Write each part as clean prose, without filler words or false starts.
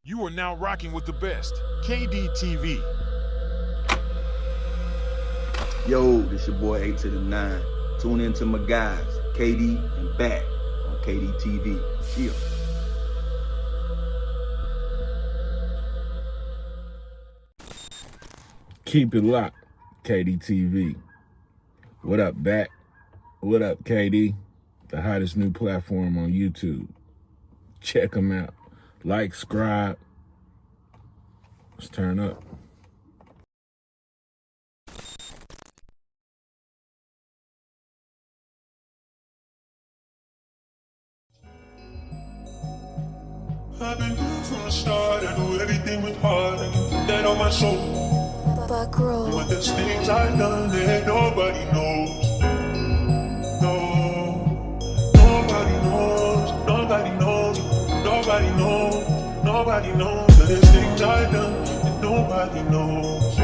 You are now rocking with the best, KDTV. Yo, this your boy 8 to the 9. Tune in to my guys, KD and Back on KDTV. Yeah. Keep it locked, KDTV. What up, Back? What up, KD? The hottest new platform on YouTube. Check them out. Like, subscribe. Let's turn up. I've been good from the start. I knew everything was hard. I can put that on my soul. But there's things I've done that nobody knows. No, nobody knows. Nobody knows. Nobody knows. Nobody knows. That there's things I've done that nobody knows.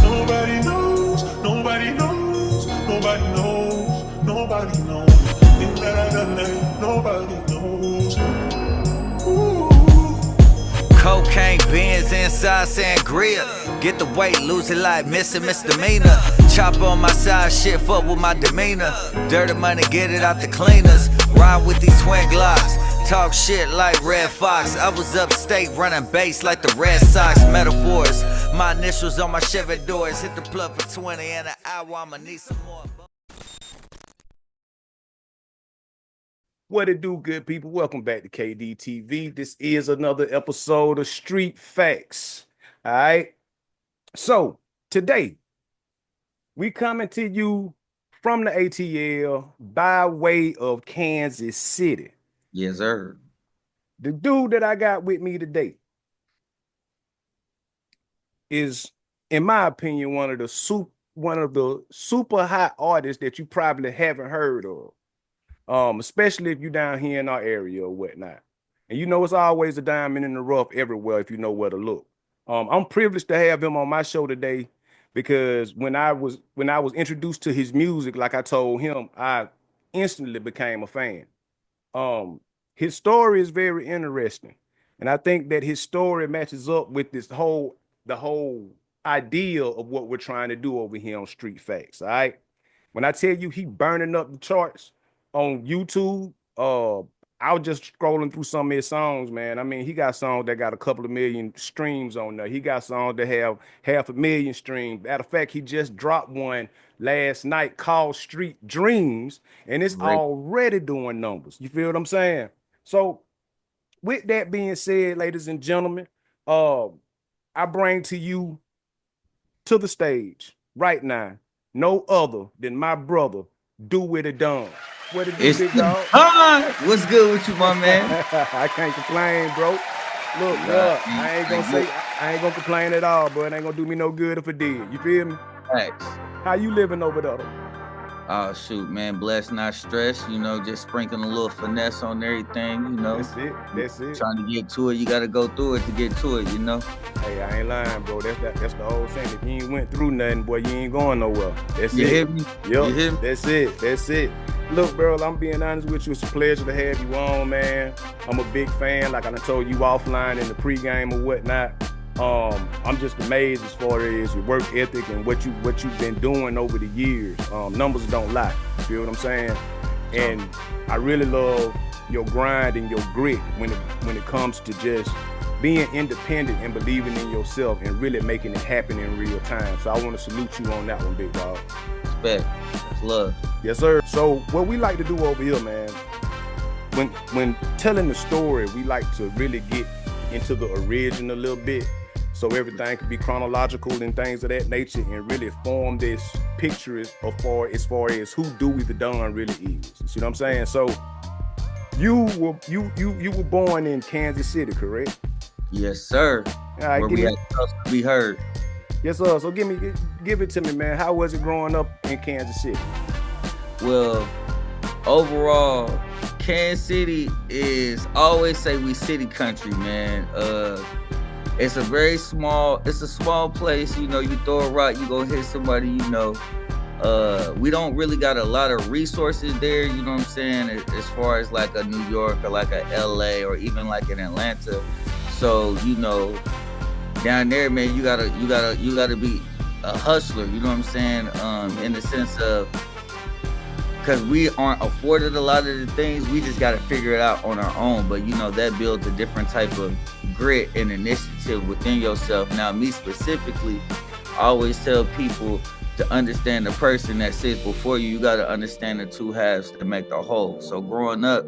Nobody knows. Nobody knows. Nobody knows. Nobody knows. Things that I've done that nobody knows. Ooh. Cocaine beans inside sangria. Get the weight, lose it like missing misdemeanor. Chop on my side, shit fuck with my demeanor. Dirty money, get it out the cleaners. Ride with these twin Glocks. Talk shit like Red Fox. I was upstate running bass like the Red Sox. Metaphors, my initials on my Chevy doors. Hit the plug for 20 in an hour, I'ma need some more. What it do, good people? Welcome back to KDTV. This is another episode of Street Facts. All right. So today we coming to you from the ATL by way of Kansas City. Yes, sir. The dude that I got with me today is, in my opinion, one of the super hot artists that you probably haven't heard of. Especially if you're down here in our area or whatnot. And you know, it's always a diamond in the rough everywhere if you know where to look. I'm privileged to have him on my show today because when I was introduced to his music, like I told him, I instantly became a fan. His story is very interesting, and I think that his story matches up with the whole idea of what we're trying to do over here on Street Facts. All right. When I tell you he burning up the charts on YouTube, I was just scrolling through some of his songs, man. I mean, he got songs that got a couple of million streams on there. He got songs that have 500,000 streams. Matter of fact, he just dropped one last night called Street Dreams, and it's already doing numbers. You feel what I'm saying? So, with that being said, ladies and gentlemen, I bring to you to the stage right now no other than my brother, Dewey da Don. What it do, big dog? What's good with you, my man? I can't complain, bro. Look, I ain't gonna complain at all, bro. It ain't gonna do me no good if it did. You feel me? Thanks. How you living over there? Oh shoot, man, blessed, not stressed. You know, just sprinkling a little finesse on everything. You know, That's it. Trying to get to it, you gotta go through it to get to it. You know. Hey, I ain't lying, bro. That's the whole thing. If you ain't went through nothing, boy, you ain't going nowhere. That's you it. Hear me? Yep. You hear me? That's it. Look, bro, I'm being honest with you. It's a pleasure to have you on, man. I'm a big fan. Like I done told you offline in the pregame or whatnot. I'm just amazed as far as your work ethic and what you've been doing over the years. Numbers don't lie. You feel what I'm saying? And I really love your grind and your grit when it comes to just being independent and believing in yourself and really making it happen in real time. So I want to salute you on that one, big dog. Respect. That's love. Yes, sir. So what we like to do over here, man, when telling the story, we like to really get into the origin a little bit, so everything can be chronological and things of that nature, and really form this picture as far as who Dewey da Don really is. You see what I'm saying? So you were born in Kansas City, correct? Yes, sir. All right, where we had to be heard. Yes, sir. So give it to me, man. How was it growing up in Kansas City? Well, overall, Kansas City is, I always say we city country, man. It's a small place. You know, you throw a rock, you go hit somebody, you know. We don't really got a lot of resources there, you know what I'm saying, as far as like a New York or like a LA or even like in Atlanta. So, you know, down there, man, you gotta be a hustler, you know what I'm saying? In the sense of, because we aren't afforded a lot of the things, we just gotta figure it out on our own. But you know, that builds a different type of grit and initiative within yourself. Now, me specifically, I always tell people to understand the person that sits before you. You got to understand the two halves to make the whole. So growing up,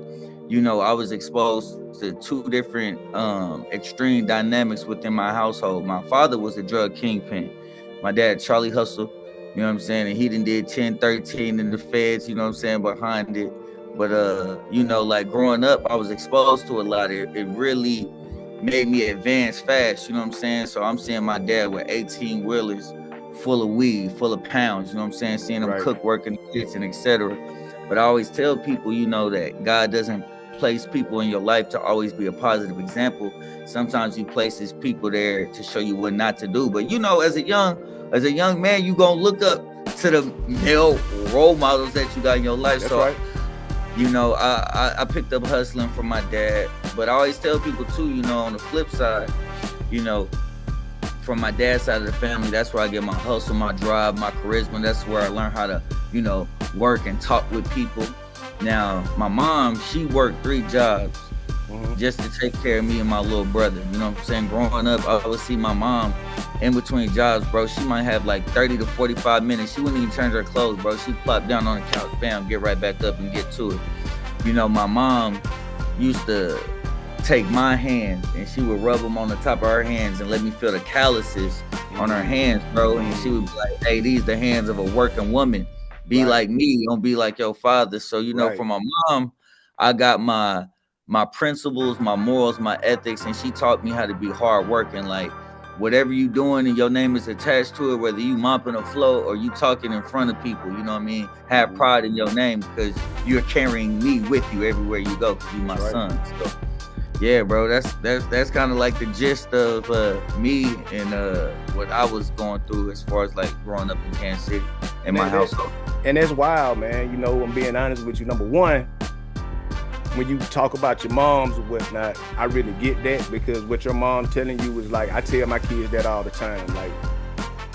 you know, I was exposed to two different extreme dynamics within my household. My father was a drug kingpin. My dad, Charlie Hustle, you know what I'm saying? And he did 10, 13 in the feds, you know what I'm saying, behind it. But, you know, like growing up, I was exposed to a lot. It really made me advance fast, you know what I'm saying? So I'm seeing my dad with 18 wheelers full of weed, full of pounds, you know what I'm saying? Seeing him cook, work in the kitchen, etc. But I always tell people, you know, that God doesn't place people in your life to always be a positive example. Sometimes he places people there to show you what not to do. But you know, as a young man, you gonna look up to the male role models that you got in your life. That's so right. You know, I picked up hustling from my dad. But I always tell people too, you know, on the flip side, you know, from my dad's side of the family, that's where I get my hustle, my drive, my charisma. That's where I learn how to, you know, work and talk with people. Now, my mom, she worked 3 jobs just to take care of me and my little brother. You know what I'm saying? Growing up, I would see my mom in between jobs, bro. She might have like 30 to 45 minutes. She wouldn't even change her clothes, bro. She'd plop down on the couch, bam, get right back up and get to it. You know, my mom used to take my hands and she would rub them on the top of her hands and let me feel the calluses on her hands, bro. And she would be like, hey, these the hands of a working woman. Be like me, don't be like your father. So, you know, from my mom, I got my principles, my morals, my ethics, and she taught me how to be hardworking. Like, whatever you doing and your name is attached to it, whether you mopping the floor or you talking in front of people, you know what I mean? Have pride in your name because you're carrying me with you everywhere you go because you my son. So, yeah, bro, that's kind of like the gist of me and what I was going through as far as like growing up in Kansas City in my household. And that's wild, man. You know, I'm being honest with you. Number one, when you talk about your moms or whatnot, I really get that because what your mom telling you is like, I tell my kids that all the time. Like,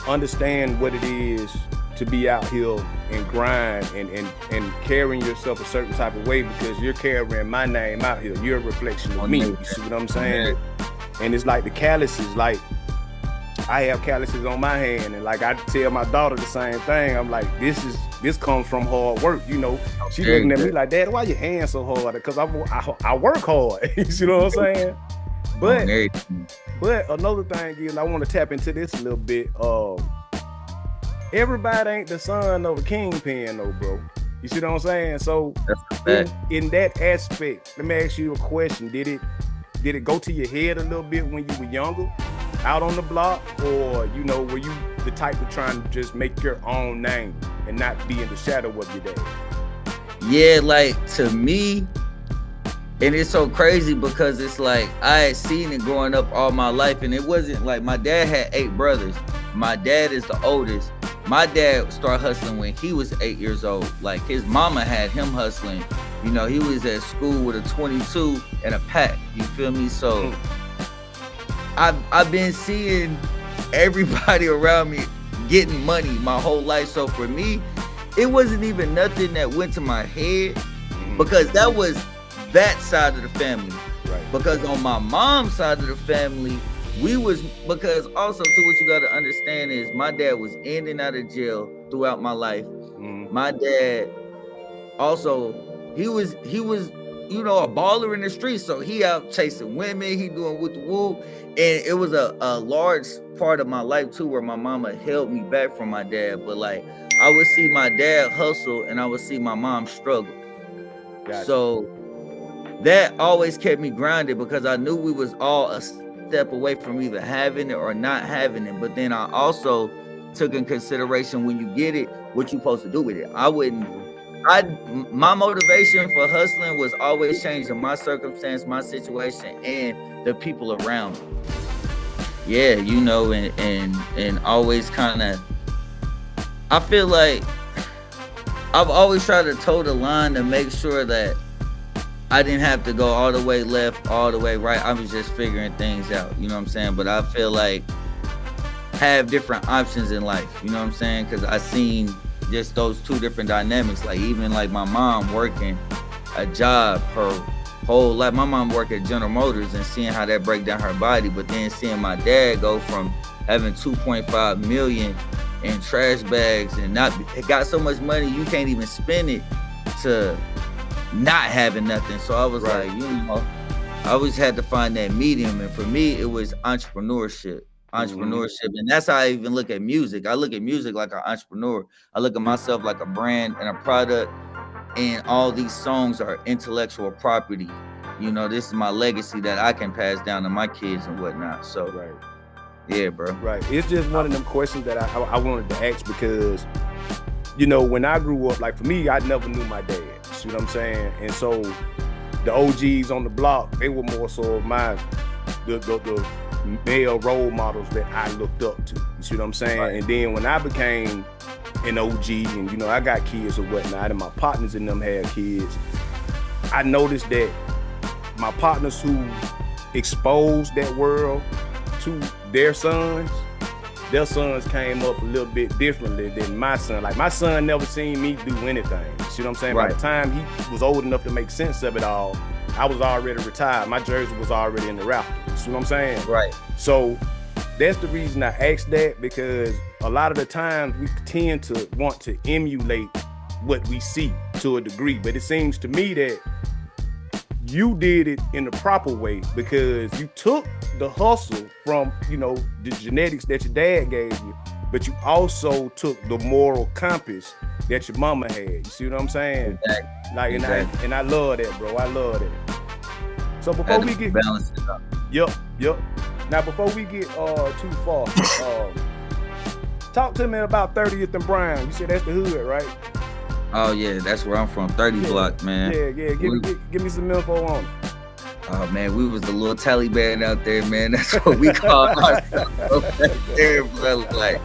understand what it is to be out here and grind and carrying yourself a certain type of way because you're carrying my name out here. You're a reflection of me. You see what I'm saying? And it's like the calluses, like I have calluses on my hand, and like I tell my daughter the same thing. I'm like, this comes from hard work, you know. She looking at me like, Dad, why your hands so hard? Because I work hard. You know what I'm saying? But another thing is, I want to tap into this a little bit. Everybody ain't the son of a kingpin, though, bro. You see what I'm saying? So in that aspect, let me ask you a question. Did it go to your head a little bit when you were younger, out on the block, or you know, were you the type of trying to just make your own name and not be in the shadow of your dad? Yeah, like to me, and it's so crazy because it's like I had seen it growing up all my life, and it wasn't like my dad had 8 brothers. My dad is the oldest. My dad started hustling when he was 8 years old. Like his mama had him hustling. You know, he was at school with a 22 and a pack. You feel me? So I've been seeing everybody around me getting money my whole life. So for me, it wasn't even nothing that went to my head because that was that side of the family. Right. Because on my mom's side of the family, because also too, what you got to understand is my dad was in and out of jail throughout my life. My dad also, he was, you know, a baller in the streets. So he out chasing women, he doing with the whoop. And it was a large part of my life too, where my mama held me back from my dad. But like, I would see my dad hustle and I would see my mom struggle. Gotcha. So that always kept me grounded because I knew we was all a step away from either having it or not having it. But then I also took in consideration when you get it, what you supposed to do with it. My motivation for hustling was always changing my circumstance, my situation, and the people around me. Yeah, you know, and always kind of, I feel like I've always tried to toe the line to make sure that I didn't have to go all the way left, all the way right. I was just figuring things out, you know what I'm saying? But I feel like have different options in life, you know what I'm saying? Because I seen just those two different dynamics. Like even like my mom working a job her whole life. My mom worked at General Motors and seeing how that break down her body, but then seeing my dad go from having 2.5 million in trash bags and not got so much money you can't even spend it to not having nothing. So I was like, you know, I always had to find that medium, and for me it was entrepreneurship. And that's how I even look at music. I look at music like an entrepreneur. I look at myself like a brand and a product, and all these songs are intellectual property. You know, this is my legacy that I can pass down to my kids and whatnot. So yeah, bro. Right. It's just one of them questions that I wanted to ask because, you know, when I grew up, like for me, I never knew my dad. You know what I'm saying? And so the OGs on the block, they were more so the male role models that I looked up to. You see what I'm saying? Right. And then when I became an OG and, you know, I got kids or whatnot, and my partners in them had kids, I noticed that my partners who exposed that world to their sons came up a little bit differently than my son. Like my son never seen me do anything. You see what I'm saying? By the time he was old enough to make sense of it all, I was already retired. My jersey was already in the rafters. You see what I'm saying? Right. So that's the reason I asked that, because a lot of the times we tend to want to emulate what we see to a degree. But it seems to me that you did it in the proper way, because you took the hustle from, you know, the genetics that your dad gave you, but you also took the moral compass that your mama had. You see what I'm saying? Exactly. Like, and I love that, bro. I love that. So before we get balance it up. Yep. Now before we get too far, talk to me about 30th and Brown. You said that's the hood, right? Oh yeah, that's where I'm from. 30 block, man. Yeah. Give me some info on it. Oh man, we was the little Taliban out there, man. That's what we called ourselves there, bro. Like,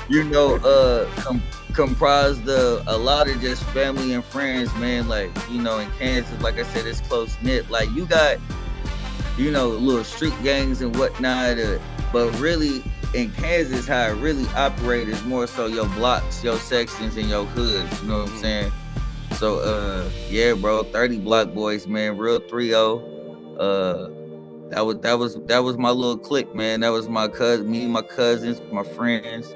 you know, comprised of a lot of just family and friends, man. Like, you know, in Kansas, like I said, it's close knit. Like you got, you know, little street gangs and whatnot, but really in Kansas, how it really operates is more so your blocks, your sections, and your hoods. You know what I'm saying? So yeah, bro, 30 block boys, man, real 3-0. That was my little clique, man. That was my cousin, me and my cousins, my friends.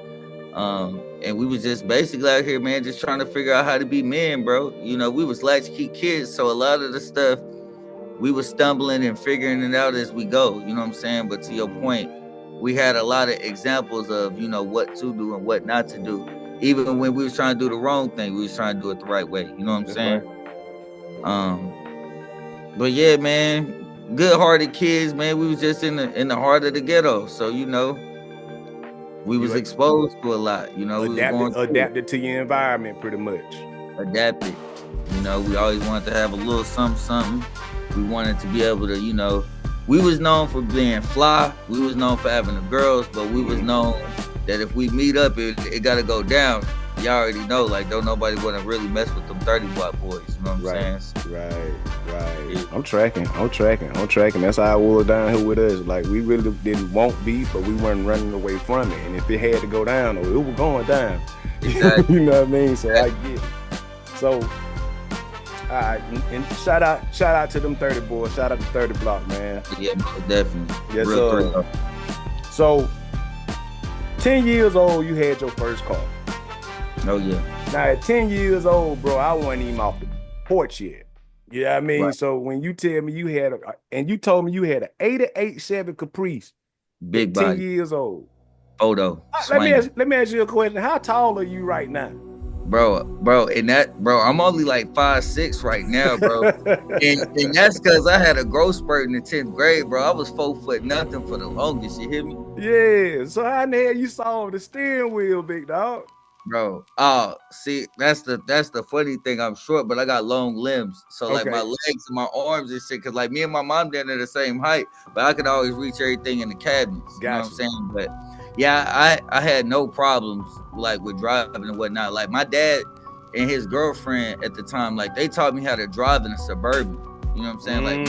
And we was just basically out here, man, just trying to figure out how to be men, bro. You know, we was latchkey kids, so a lot of the stuff we was stumbling and figuring it out as we go. You know what I'm saying? But to your point, we had a lot of examples of, you know, what to do and what not to do. Even when we was trying to do the wrong thing, we was trying to do it the right way. You know what I'm saying? Right. But yeah, man, good-hearted kids, man. We was just in the heart of the ghetto, so you know, we was exposed to a lot. You know, adapted to your environment, pretty much. Adapted. You know, we always wanted to have a little something. We wanted to be able to, you know, we was known for being fly. We was known for having the girls, but we was known that if we meet up, it got to go down. Y'all already know, like, don't nobody want to really mess with them 30 block boys. You know what I'm saying? Right. Yeah. I'm tracking. That's how it was down here with us. Like, we really didn't want beef, but we weren't running away from it. And if it had to go down, it was going down. Exactly. You know what I mean? So I get it. So, all right, and shout out to them 30 boys. Shout out to 30 block, man. Yeah, definitely. Yes, sir. So, 10 years old, you had your first car. Oh, yeah. Now, at 10 years old, bro, I wasn't even off the porch yet. You know what I mean? Right. So, when you tell me you told me you had an 88 Chevy Caprice. Big body. 10 years old. Photo. Let me ask you a question. How tall are you right now? Bro, I'm only like 5'6" right now, bro. and that's because I had a growth spurt in the 10th grade, bro. I was 4 foot nothing for the longest, you hear me? Yeah, so how in the hell you saw the steering wheel, big dog? Bro, see, that's the funny thing. I'm short, but I got long limbs. So like my legs and my arms and shit, cause like me and my mom down at the same height, but I could always reach everything in the cabinets. You know what I'm saying? But yeah, I had no problems like with driving and whatnot. Like my dad and his girlfriend at the time, like they taught me how to drive in a Suburban. You know what I'm saying? Like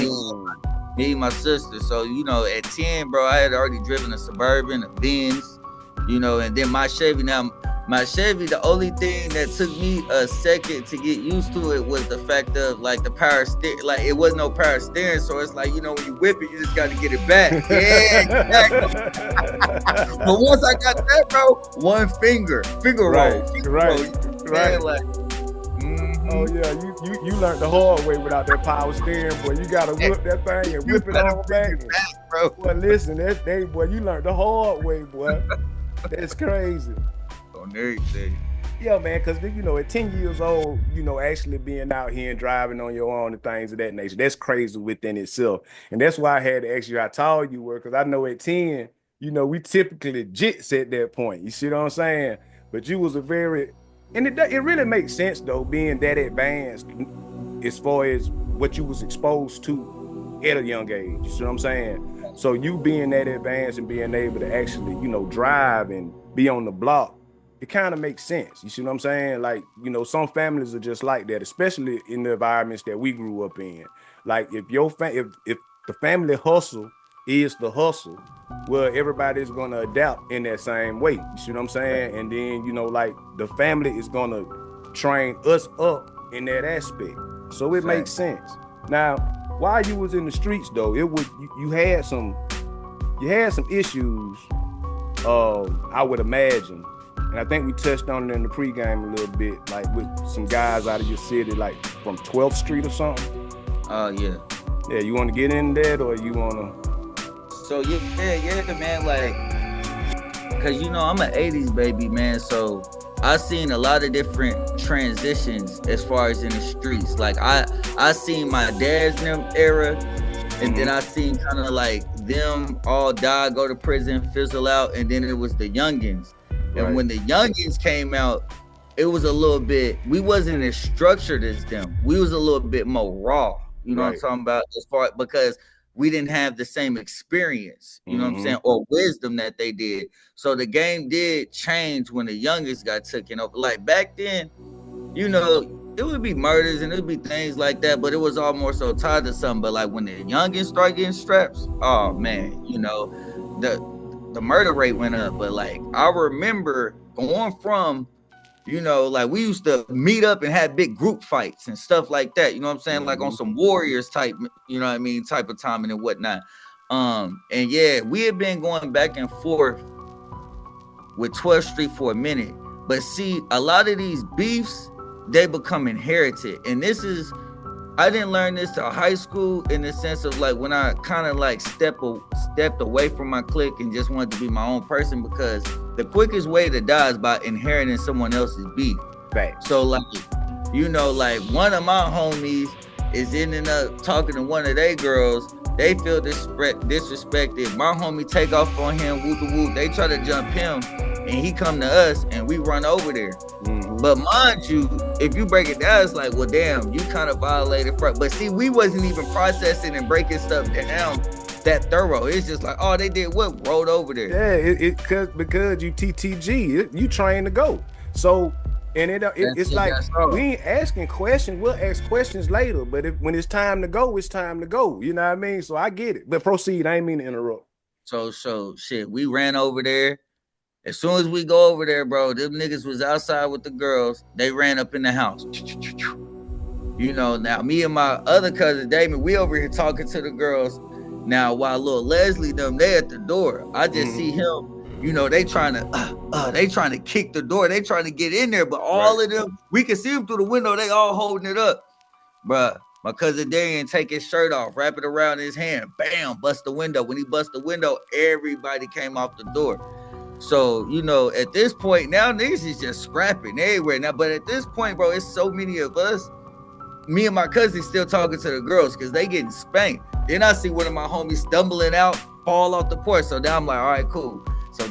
me and my sister. So, you know, at 10, bro, I had already driven a Suburban, a Benz, you know, and then my Chevy. Now, my Chevy, the only thing that took me a second to get used to it was the fact of like the power steering. Like it wasn't no power steering, so it's like, you know, when you whip it, you just got to get it back. Yeah, exactly. But once I got that, bro, one finger roll, right. Like, oh yeah, you learned the hard way without that power steering, boy. You gotta whip that thing and whip it all back, bro. Boy, listen, boy, you learned the hard way, boy. That's crazy. On everything. Yeah, man, because, you know, at 10 years old, you know, actually being out here and driving on your own and things of that nature, that's crazy within itself. And that's why I had to ask you how tall you were, because I know at 10, you know, we typically jits at that point. You see what I'm saying? But you was a very, and it really makes sense, though, being that advanced as far as what you was exposed to at a young age. You see what I'm saying? So you being that advanced and being able to actually, you know, drive and be on the block, it kind of makes sense. You see what I'm saying? Like, you know, some families are just like that, especially in the environments that we grew up in. Like if if the family hustle is the hustle, well, everybody's gonna adapt in that same way. You see what I'm saying? And then, you know, like the family is gonna train us up in that aspect. So it makes sense. Now, while you was in the streets though, you had some issues, I would imagine. And I think we touched on it in the pregame a little bit, like with some guys out of your city, like from 12th Street or something. Yeah. Yeah, you want to get in that, or you want to? So yeah, man. Like, cause you know I'm an '80s baby, man. So I seen a lot of different transitions as far as in the streets. Like I seen my dad's era, and then I seen kind of like them all die, go to prison, fizzle out, and then it was the youngins. And when the youngins came out, it was a little bit, we wasn't as structured as them. We was a little bit more raw, you know what I'm talking about? As far, because we didn't have the same experience, you know what I'm saying, or wisdom that they did. So the game did change when the youngest got taken over. Like back then, you know, it would be murders and it would be things like that, but it was all more so tied to something. But like when the youngins start getting straps, oh man, you know, the murder rate went up. But like I remember going from, you know, like we used to meet up and have big group fights and stuff like that, you know what I'm saying, like on some Warriors type, you know what I mean, type of timing and whatnot. And yeah, we had been going back and forth with 12th Street for a minute, but see, a lot of these beefs, they become inherited. And this is, I didn't learn this till high school, in the sense of like when I kind of like stepped away from my clique and just wanted to be my own person, because the quickest way to die is by inheriting someone else's beef. Right. So like, you know, like one of my homies is ending up talking to one of their girls. They feel disrespected. My homie take off on him, whoop the whoop. They try to jump him, and he come to us, and we run over there. But mind you, if you break it down, it's like, well, damn, you kind of violated. But see, we wasn't even processing and breaking stuff down that thorough. It's just like, oh, they did what? Rolled over there. Yeah, because you TTG, you trained to go. So, and it's like, we ain't asking questions. We'll ask questions later. But when it's time to go, it's time to go. You know what I mean? So I get it. But proceed. I ain't mean to interrupt. So shit, we ran over there. As soon as we go over there, bro, them niggas was outside with the girls. They ran up in the house. You know, now me and my other cousin, Damon, we over here talking to the girls. Now, while little Leslie, them, they at the door. I just see him, you know, they trying to kick the door. They trying to get in there, but all of them, we can see them through the window. They all holding it up. Bruh, my cousin Darian take his shirt off, wrap it around his hand, bam, bust the window. When he bust the window, everybody came off the door. So, you know, at this point, now niggas is just scrapping everywhere. Now, but at this point, bro, it's so many of us. Me and my cousin still talking to the girls because they getting spanked. Then I see one of my homies stumbling out, fall off the porch. So now I'm like, all right, cool. So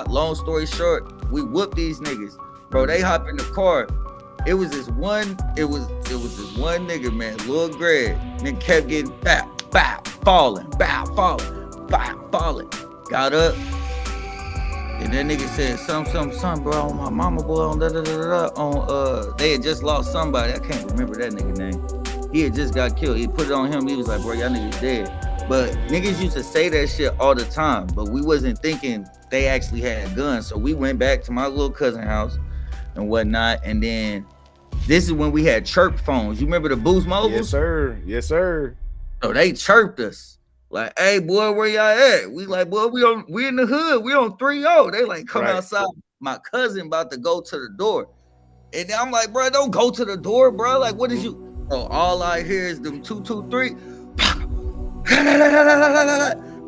long story short, we whooped these niggas. Bro, they hop in the car. It was this one nigga, man, Lil Greg. Nigga kept getting falling. Got up. And that nigga said some, bro, on my mama, boy, on on they had just lost somebody. I can't remember that nigga name. He had just got killed. He put it on him. He was like, bro, y'all niggas dead. But niggas used to say that shit all the time, but we wasn't thinking they actually had guns. So we went back to my little cousin house and whatnot. And then this is when we had chirp phones. You remember the Boost Mobiles? Yes, sir. Yes, sir. So they chirped us. Like, hey, boy, where y'all at? We like, boy, we in the hood. We on 3-0. They like, come outside. My cousin about to go to the door. And then I'm like, bro, don't go to the door, bro. Like, what is you? So all I hear is them 223.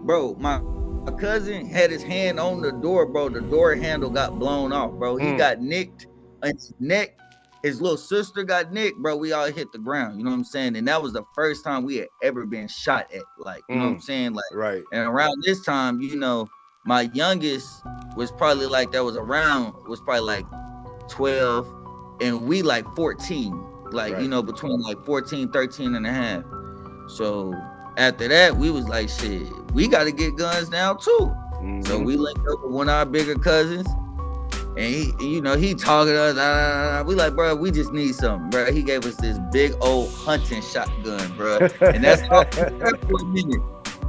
Bro, my cousin had his hand on the door, bro. The door handle got blown off, bro. He got nicked in his neck. His little sister got nicked, bro. We all hit the ground. You know what I'm saying? And that was the first time we had ever been shot at. Like, you know what I'm saying? Like, right. And around this time, you know, my youngest was probably like, was probably like 12, and we like 14. Like, you know, between like 14, 13 and a half. So after that, we was like, shit, we got to get guns now too. So we linked up with one of our bigger cousins. And he, you know, he talking to us. We like, bro, we just need something, bro. He gave us this big old hunting shotgun, bro. And that's all for a minute.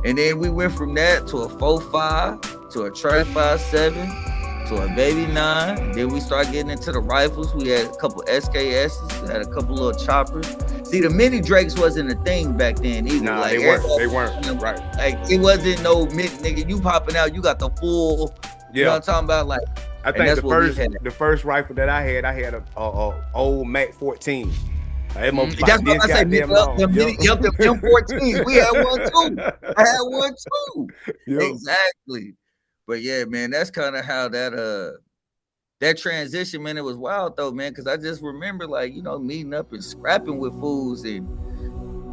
And then we went from that to a 4.5, to a Trey 5.7, to a Baby 9. Then we started getting into the rifles. We had a couple SKSs, had a couple little choppers. See, the mini Drakes wasn't a thing back then either. Nah, like, they weren't. Right. Like, it wasn't no mid nigga. You popping out, you got the full. You know what I'm talking about? Like, I think the first rifle that I had a old Mac 14. That's what I say. Them M14s. We had one too. I had one too. Yep. Exactly. But yeah, man, that's kind of how that transition, man. It was wild though, man, because I just remember, like, you know, meeting up and scrapping with fools, and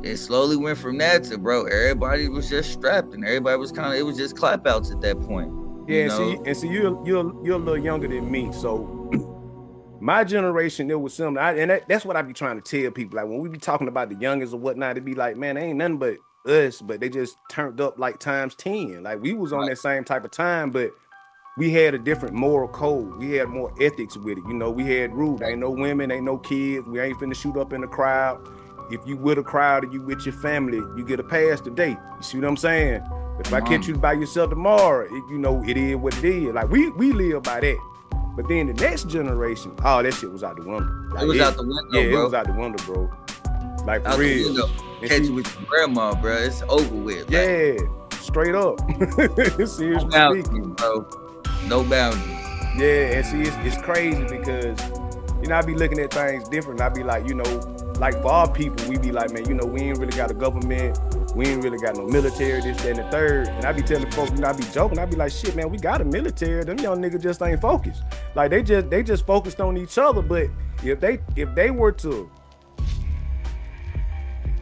it slowly went from that to, bro, everybody was just strapped, and everybody was it was just clap outs at that point. Yeah, see, you're a little younger than me, so my generation, it was similar. And that's what I be trying to tell people. Like, when we be talking about the youngest or whatnot, it be like, man, they ain't nothing but us, but they just turned up like times 10. Like, we was on that same type of time, but we had a different moral code. We had more ethics with it. You know, we had rules. Ain't no women, ain't no kids. We ain't finna shoot up in the crowd. If you with a crowd or you with your family, you get a pass today. You see what I'm saying? If I catch you by yourself tomorrow, you know, it is what it is. Like, we live by that. But then the next generation, that shit was out the window. Like, it was out the window, bro. Yeah, it was out the window, bro. Like, for out real. Catch you with your grandma, bro. It's over with. Like, yeah, straight up. Seriously speaking, bro. No boundaries. Yeah, and see, it's crazy because, you know, I be looking at things different. I be like, you know, like for our people, we be like, man, you know, we ain't really got a government. We ain't really got no military, this, that, and the third. And I be telling folks, you know, I be joking. I be like, shit, man, we got a military. Them young niggas just ain't focused. Like, they just focused on each other. But if they were to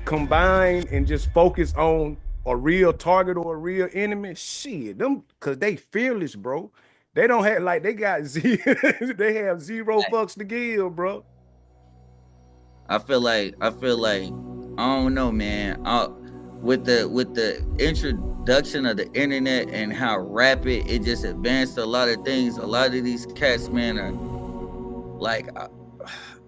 combine and just focus on a real target or a real enemy, shit, them, cause they fearless, bro. They don't have, like, they got they have zero fucks to give, bro. I feel like I don't know, man. With the introduction of the internet and how rapid it just advanced a lot of things, a lot of these cats, man, are like,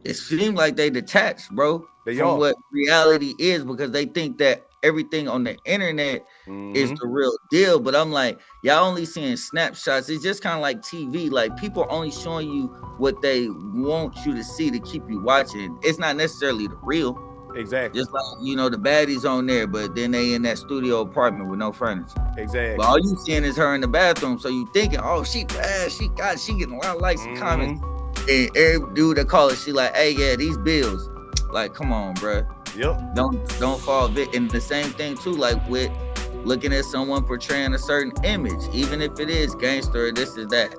it seems like they detached, bro, from what reality is, because they think that everything on the internet is the real deal. But I'm like, y'all only seeing snapshots. It's just kind of like TV. Like, people only showing you what they want you to see to keep you watching. It's not necessarily the real. Exactly. Just like, you know, the baddies on there, but then they in that studio apartment with no furniture. Exactly. But all you seeing is her in the bathroom, so you thinking, oh, she bad, she getting a lot of likes and comments. And every dude that call it, she like, hey, yeah, these bills. Like, come on, bro. Yep. Don't fall victim. And the same thing too, like with looking at someone portraying a certain image, even if it is gangster, this is that.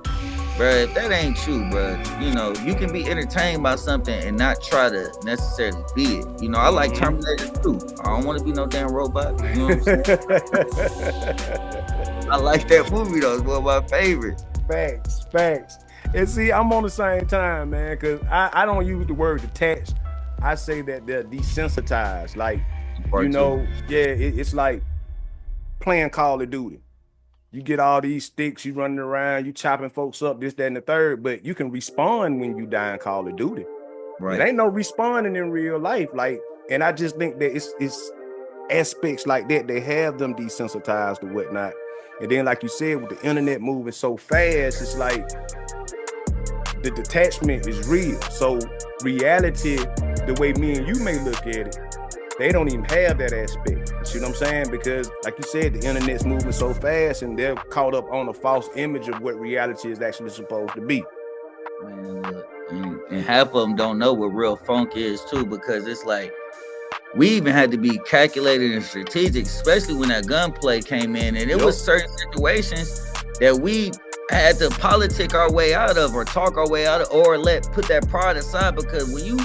Bro, if that ain't true, bro, you know, you can be entertained by something and not try to necessarily be it. You know, I like Terminator too. I don't want to be no damn robot. You know what I'm saying? I like that movie though. It's one of my favorites. Facts. And see, I'm on the same time, man, because I don't use the word detached. I say that they're desensitized. Like, you know, yeah, it's like playing Call of Duty. You get all these sticks, you running around, you chopping folks up, this, that, and the third, but you can respawn when you die in Call of Duty. Right. It ain't no respawning in real life. Like, and I just think that it's aspects like that, they have them desensitized or whatnot. And then, like you said, with the internet moving so fast, it's like the detachment is real. So reality, the way me and you may look at it, they don't even have that aspect. You see what I'm saying? Because like you said, the internet's moving so fast and they're caught up on a false image of what reality is actually supposed to be. Man, look, and half of them don't know what real funk is too, because it's like we even had to be calculated and strategic, especially when that gunplay came in, and it was certain situations that we had to politic our way out of, or talk our way out of, or put that pride aside. Because when you,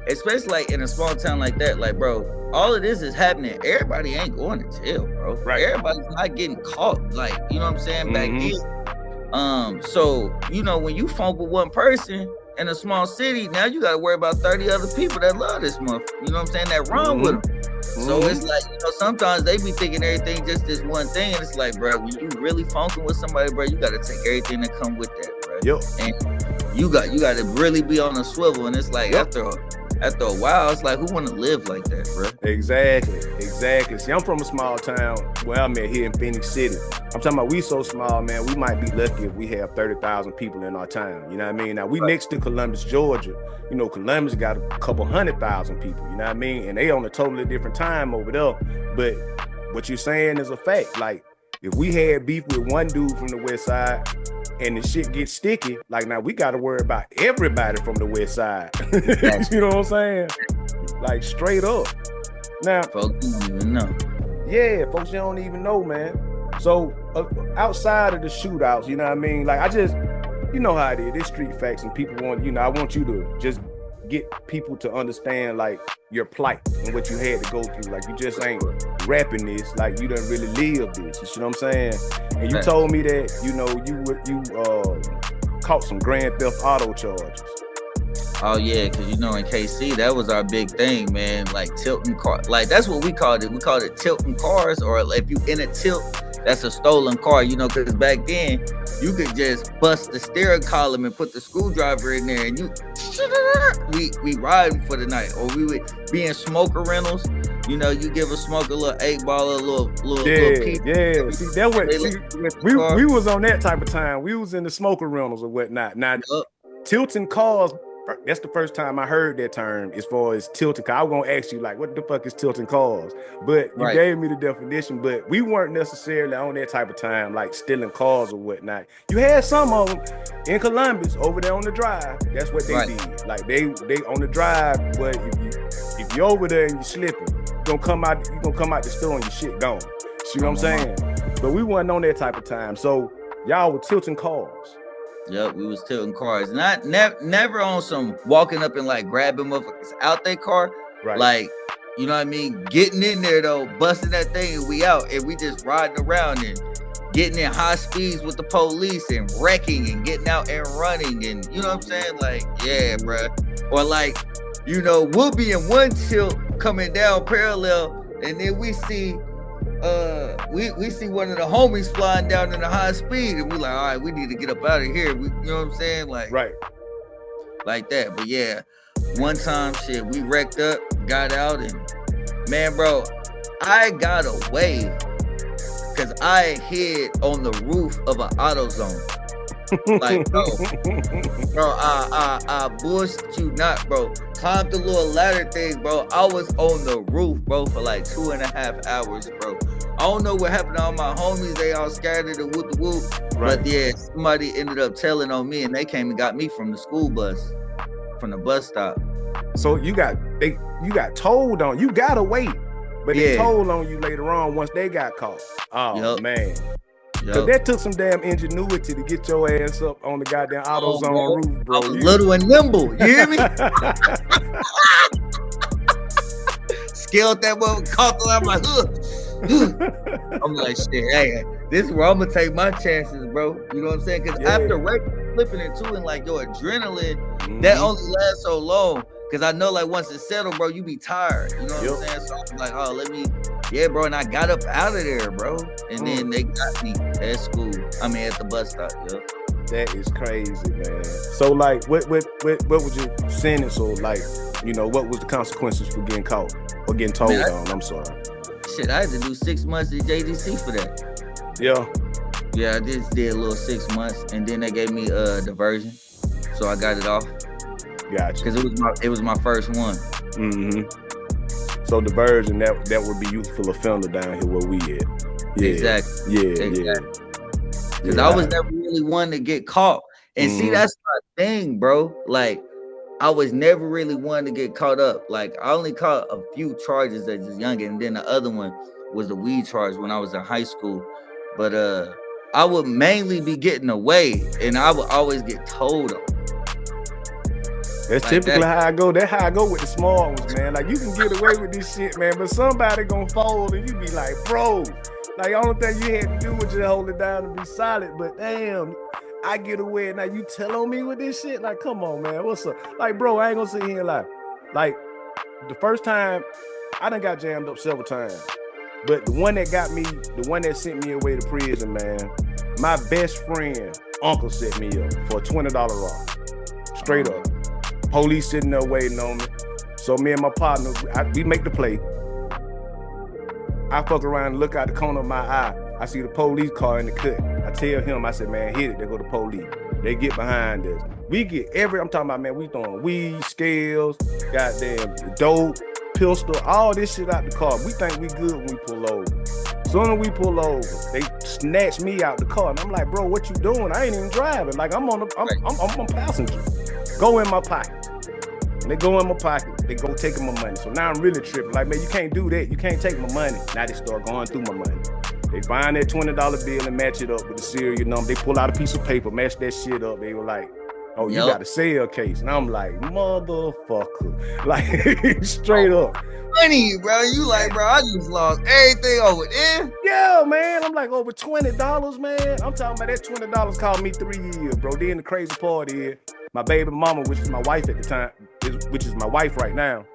especially like in a small town like that, like, bro, all of this is happening. Everybody ain't going to jail, bro. Right. Everybody's not getting caught. Like, you know what I'm saying? Back then. So, you know, when you funk with one person in a small city, now you got to worry about 30 other people that love this month. You know what I'm saying? That run with them. So it's like, you know, sometimes they be thinking everything just this one thing, and it's like, bro, when you really funking with somebody, bro, you got to take everything that come with that, bro. And you got to really be on a swivel. And it's like after a while, it's like, who want to live like that, bro? Exactly. See, I'm from a small town where I'm at here in Phoenix City. I'm talking about we so small, man, we might be lucky if we have 30,000 people in our town. You know what I mean? Now, we next to Columbus, Georgia. You know, Columbus got a couple 100,000 people, you know what I mean? And they on a totally different time over there. But what you're saying is a fact. Like, if we had beef with one dude from the west side and the shit gets sticky, like, now we got to worry about everybody from the west side. You know what I'm saying? Like, straight up. Now, folks don't even know. Yeah, folks don't even know, man. So outside of the shootouts, you know what I mean? Like, I just, you know how it is. It's street facts, and people want, you know, I want you to just get people to understand, like, your plight and what you had to go through. Like, you just ain't rapping this, like, you done really live this. You see what I'm saying? And you told me that, you know, you caught some Grand Theft Auto charges. Oh yeah, because, you know, in KC, that was our big thing, man. Like, tilting car, like, that's what we called it. We called it tilting cars, or if you in a tilt, that's a stolen car, you know, because back then you could just bust the steering column and put the screwdriver in there, and we riding for the night. Or we would be in smoker rentals. You know, you give a smoker a little 8-ball, a little piece. Yeah. See, that what we was on that type of time. We was in the smoker rentals or whatnot. Now, tilting cars, that's the first time I heard that term as far as tilting. I was gonna ask you, like, what the fuck is tilting cars? But you gave me the definition, but we weren't necessarily on that type of time, like stealing cars or whatnot. You had some of them in Columbus over there on the drive. That's what they did. Like, they on the drive, but if you're over there and you slipping, you're gonna come out the store and your shit gone. See what I'm saying? But we wasn't on that type of time. So y'all were tilting cars. Yep, we was tilting cars. Never on some walking up and, like, grabbing motherfuckers out their car. Right. Like, you know what I mean? Getting in there though, busting that thing, and we out, and we just riding around and getting in high speeds with the police and wrecking and getting out and running, and you know what I'm saying? Like, yeah, bruh. Or, like, you know, we'll be in one tilt coming down parallel, and then we see we see one of the homies flying down in a high speed, and we like, all right, we need to get up out of here. You know what I'm saying? Like, like that. But yeah, one time, shit, we wrecked up, got out, and man, bro, I got away because I hid on the roof of an AutoZone. Like, bro, I bullshit you not, bro. Climbed the little ladder thing, bro. I was on the roof, bro, for like 2.5 hours, bro. I don't know what happened to all my homies. They all scattered and whoop the whoop. But yeah, somebody ended up telling on me, and they came and got me from the school bus, from the bus stop. So you got told on. You got away, but they told on you later on once they got caught. Oh man. Cause that took some damn ingenuity to get your ass up on the goddamn AutoZone roof, bro. I was little and nimble, you hear me? Scaled that motherfucker, caught the, I'm like, ugh. I'm like, shit, hey, this is where I'm gonna take my chances, bro. You know what I'm saying? Because after flipping into and like your adrenaline, that only lasts so long. Cause I know like once it's settled, bro, you be tired. You know what I'm saying? So I'm like, oh, yeah, bro. And I got up out of there, bro. And then they got me at school. I mean, at the bus stop. Yep. That is crazy, man. So like, what was your sentence, or like, you know, what was the consequences for getting caught or getting told on? I'm sorry. Shit, I had to do 6 months at JDC for that. Yeah. Yeah, I just did a little 6 months, and then they gave me a diversion, so I got it off. Gotcha. Because it was my first one. Mm-hmm. So diversion, that would be youthful offender down here where we at. Yeah. Exactly. Yeah. Because I was never really one to get caught. And see, that's my thing, bro. Like, I was never really one to get caught up. Like, I only caught a few charges as a youngin', and then the other one was the weed charge when I was in high school. But I would mainly be getting away, and I would always get told on. That's like typically how I go. That's how I go with the small ones, man. Like, you can get away with this shit, man, but somebody gonna fold, and you be like, bro. Like, the only thing you had to do was just hold it down and be solid. But damn, I get away, and now you tell on me with this shit? Like, come on, man. What's up? Like, bro, I ain't gonna sit here and lie. Like, the first time, I done got jammed up several times. But the one that got me, the one that sent me away to prison, man, my best friend, uncle set me up for a $20 rock. Straight up. Police sitting there waiting on me. So me and my partner, we make the play. I fuck around and look out the corner of my eye. I see the police car in the cut. I tell him, I said, man, hit it. They go to police. They get behind us. We get I'm talking about, man, we throwing weed, scales, goddamn dope, pistol, all this shit out the car. We think we good when we pull over. Soon as we pull over, they snatch me out the car. And I'm like, bro, what you doing? I ain't even driving. Like, I'm a passenger. Go in my pocket. And they go in my pocket. They go taking my money. So now I'm really tripping. Like, man, you can't do that. You can't take my money. Now they start going through my money. They find that $20 bill and match it up with the serial number. They pull out a piece of paper, match that shit up. They were like, oh, you got a sale case. And I'm like, motherfucker. Like, straight up. Funny, bro. You like, bro, I just lost everything over there. Yeah, man. I'm like, over $20, man. I'm talking about that $20 cost me 3 years, bro. Then the crazy part is, my baby mama, which is my wife at the time, which is my wife right now,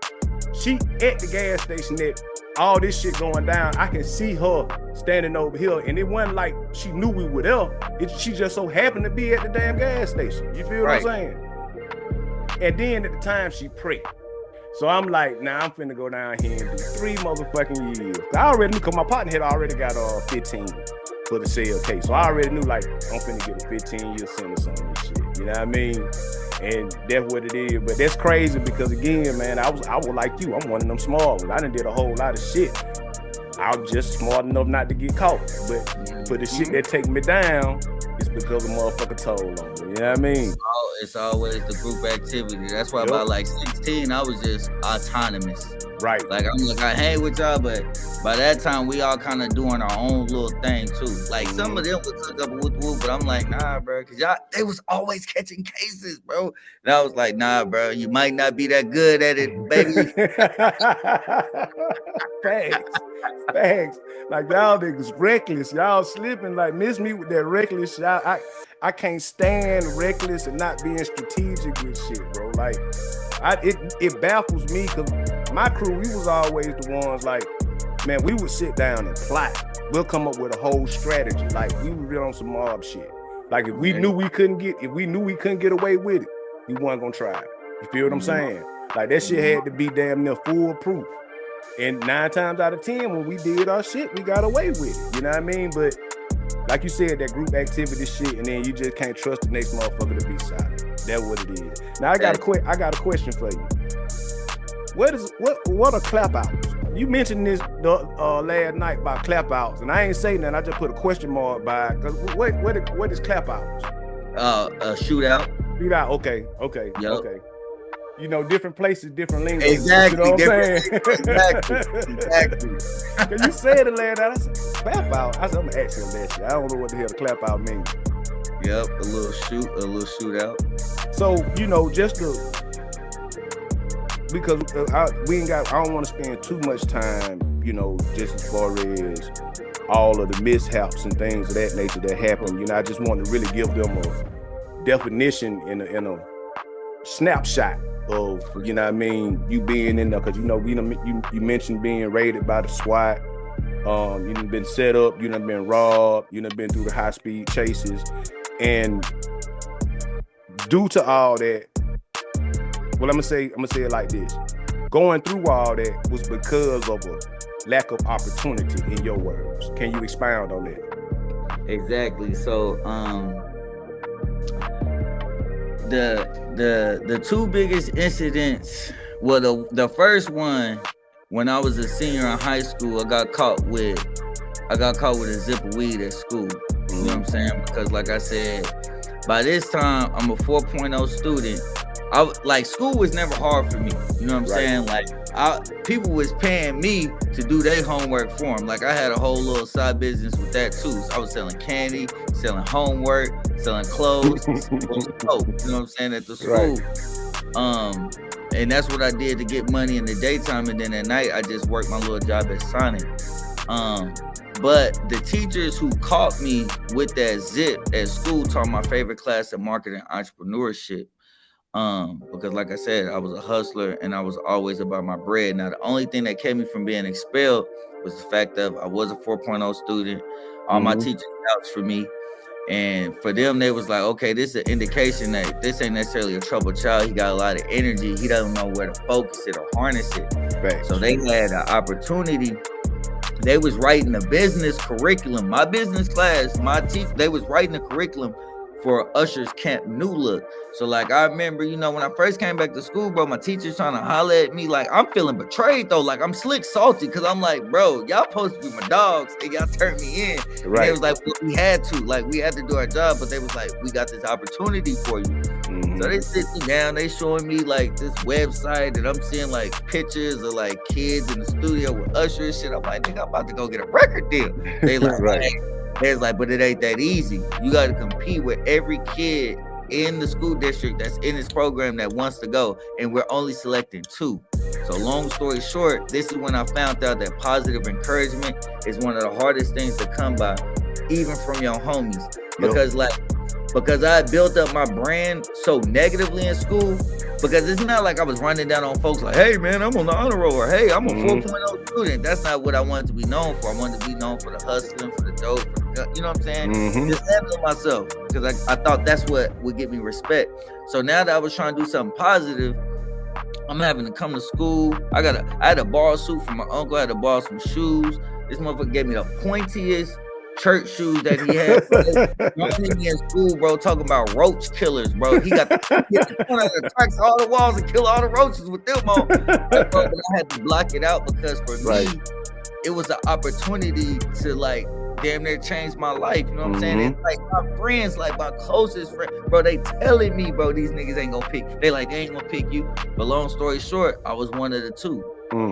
she at the gas station that all this shit going down. I can see her standing over here, and it wasn't like she knew we were there. She just so happened to be at the damn gas station. You feel what I'm saying? And then at the time, she pregnant. So I'm like, I'm finna go down here and do 3 motherfucking years. I already knew, because my partner had already got 15 for the sale case. So I already knew, like, I'm finna get a 15-year sentence on this shit. You know what I mean? And that's what it is. But that's crazy because, again, man, I was like you. I'm one of them small ones. I done did a whole lot of shit. I was just smart enough not to get caught. But for the shit that take me down, it's because a motherfucker told on me. You know what I mean? It's always the group activity. That's why by like 16, I was just autonomous. Right. Like, I'm like, I hang with y'all, but by that time, we all kind of doing our own little thing, too. Like, some of them would took up a whoop, but I'm like, nah, bro, because y'all, they was always catching cases, bro. And I was like, nah, bro, you might not be that good at it, baby. Facts. Like, y'all niggas reckless. Y'all slipping. Like, miss me with that reckless shit. I can't stand reckless and not being strategic with shit, bro. Like, it baffles me because my crew, we was always the ones like, man, we would sit down and plot. We'll come up with a whole strategy. Like, we were real on some mob shit. Like, if we knew we couldn't get away with it, we wasn't gonna try it. You feel what I'm saying? Like, that shit had to be damn near foolproof. And 9 times out of 10, when we did our shit, we got away with it. You know what I mean? But like you said, that group activity shit, and then you just can't trust the next motherfucker to be silent. That's what it is. Now I got a question for you. What are clap outs? You mentioned this last night about clap outs, and I ain't saying that. I just put a question mark by it. Cause what is clap outs? A shootout. Shootout. Okay. Yep. Okay. You know, different places, different lingo. Exactly. You know what I'm saying? Exactly. Cause you said it last night. I said, clap out. I said, I'm gonna ask him that shit. I don't know what the hell the clap out means. Yep, a little shootout. So, you know, because I don't want to spend too much time, you know, just as far as all of the mishaps and things of that nature that happen. You know, I just want to really give them a definition in a snapshot of, you know what I mean, you being in there, because you know you mentioned being raided by the SWAT. You done been set up, you done been robbed, you done been through the high speed chases, and due to all that, well, I'm gonna say it like this: going through all that was because of a lack of opportunity, in your words. Can you expound on that? Exactly. So the two biggest incidents, well, the first one, when I was a senior in high school, I got caught with a zip of weed at school. You know what I'm saying? Because like I said, by this time I'm a 4.0 student. School was never hard for me. You know what I'm saying? Like, people was paying me to do their homework for them. Like, I had a whole little side business with that too. So I was selling candy, selling homework, selling clothes, selling soap, you know what I'm saying, at the school. And that's what I did to get money in the daytime. And then at night, I just worked my little job at Sonic. But the teachers who caught me with that zip at school taught my favorite class at marketing entrepreneurship. Because like I said, I was a hustler and I was always about my bread. Now, the only thing that kept me from being expelled was the fact that I was a 4.0 student. All my teachers vouched for me. And for them, they was like, okay, this is an indication that this ain't necessarily a troubled child. He got a lot of energy. He doesn't know where to focus it or harness it. Right. So they had an opportunity. They was writing a business curriculum. My business class, they was writing a curriculum for USHER's Camp New Look. So like, I remember, you know, when I first came back to school, bro, my teacher's trying to holler at me. Like, I'm feeling betrayed though. Like, I'm slick salty, because I'm like, bro, y'all supposed to be my dogs and y'all turned me in. Right. And they was like, well, we had to do our job, but they was like, we got this opportunity for you. So they sit me down, they showing me like this website, and I'm seeing like pictures of like kids in the studio with Usher and shit. I'm like, nigga, I'm about to go get a record deal. They like, right. It's like, but it ain't that easy. You got to compete with every kid in the school district that's in this program that wants to go, and we're only selecting 2. So long story short, this is when I found out that positive encouragement is one of the hardest things to come by, even from your homies. Because I built up my brand so negatively in school, because it's not like I was running down on folks like, hey man, I'm on the honor roll, or hey, I'm a 4.0 student. That's not what I wanted to be known for. I wanted to be known for the hustling, for the dope, you know what I'm saying? Just handling myself, because I thought that's what would give me respect. So now that I was trying to do something positive, I'm having to come to school. I had to borrow a suit from my uncle. I had to borrow some shoes. This motherfucker gave me the pointiest church shoes that he had. Running me in school, bro, talking about roach killers, bro. He got the tracks all the walls and kill all the roaches with them on. But I had to block it out, because for me, it was an opportunity to like damn near change my life. You know what I'm saying? And like my friends, like my closest friend, bro, they telling me, bro, these niggas ain't gonna pick. They ain't gonna pick you. But long story short, I was one of the 2.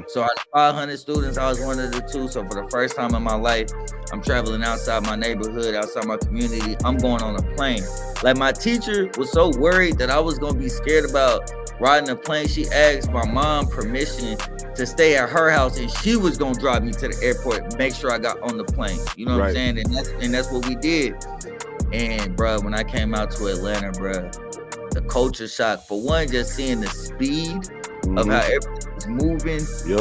So out of 500 students, I was one of the 2. So for the first time in my life, I'm traveling outside my neighborhood, outside my community. I'm going on a plane. Like, my teacher was so worried that I was going to be scared about riding a plane. She asked my mom permission to stay at her house, and she was going to drive me to the airport and make sure I got on the plane. You know what I'm saying? And that's what we did. And bro, when I came out to Atlanta, bro, the culture shock, for one, just seeing the speed of how everything was moving,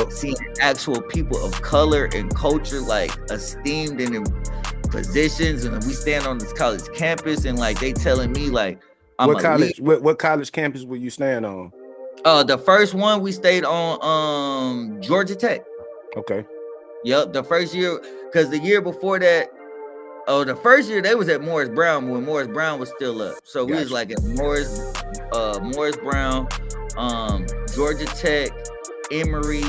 seeing actual people of color and culture like esteemed in positions, and we stand on this college campus, and like they telling me like, what college campus were you staying on? The first one we stayed on Georgia Tech. Okay. Yep, the first year, because the year before that, the first year they was at Morris Brown when Morris Brown was still up. So we was like at Morris Brown, Georgia Tech, Emory.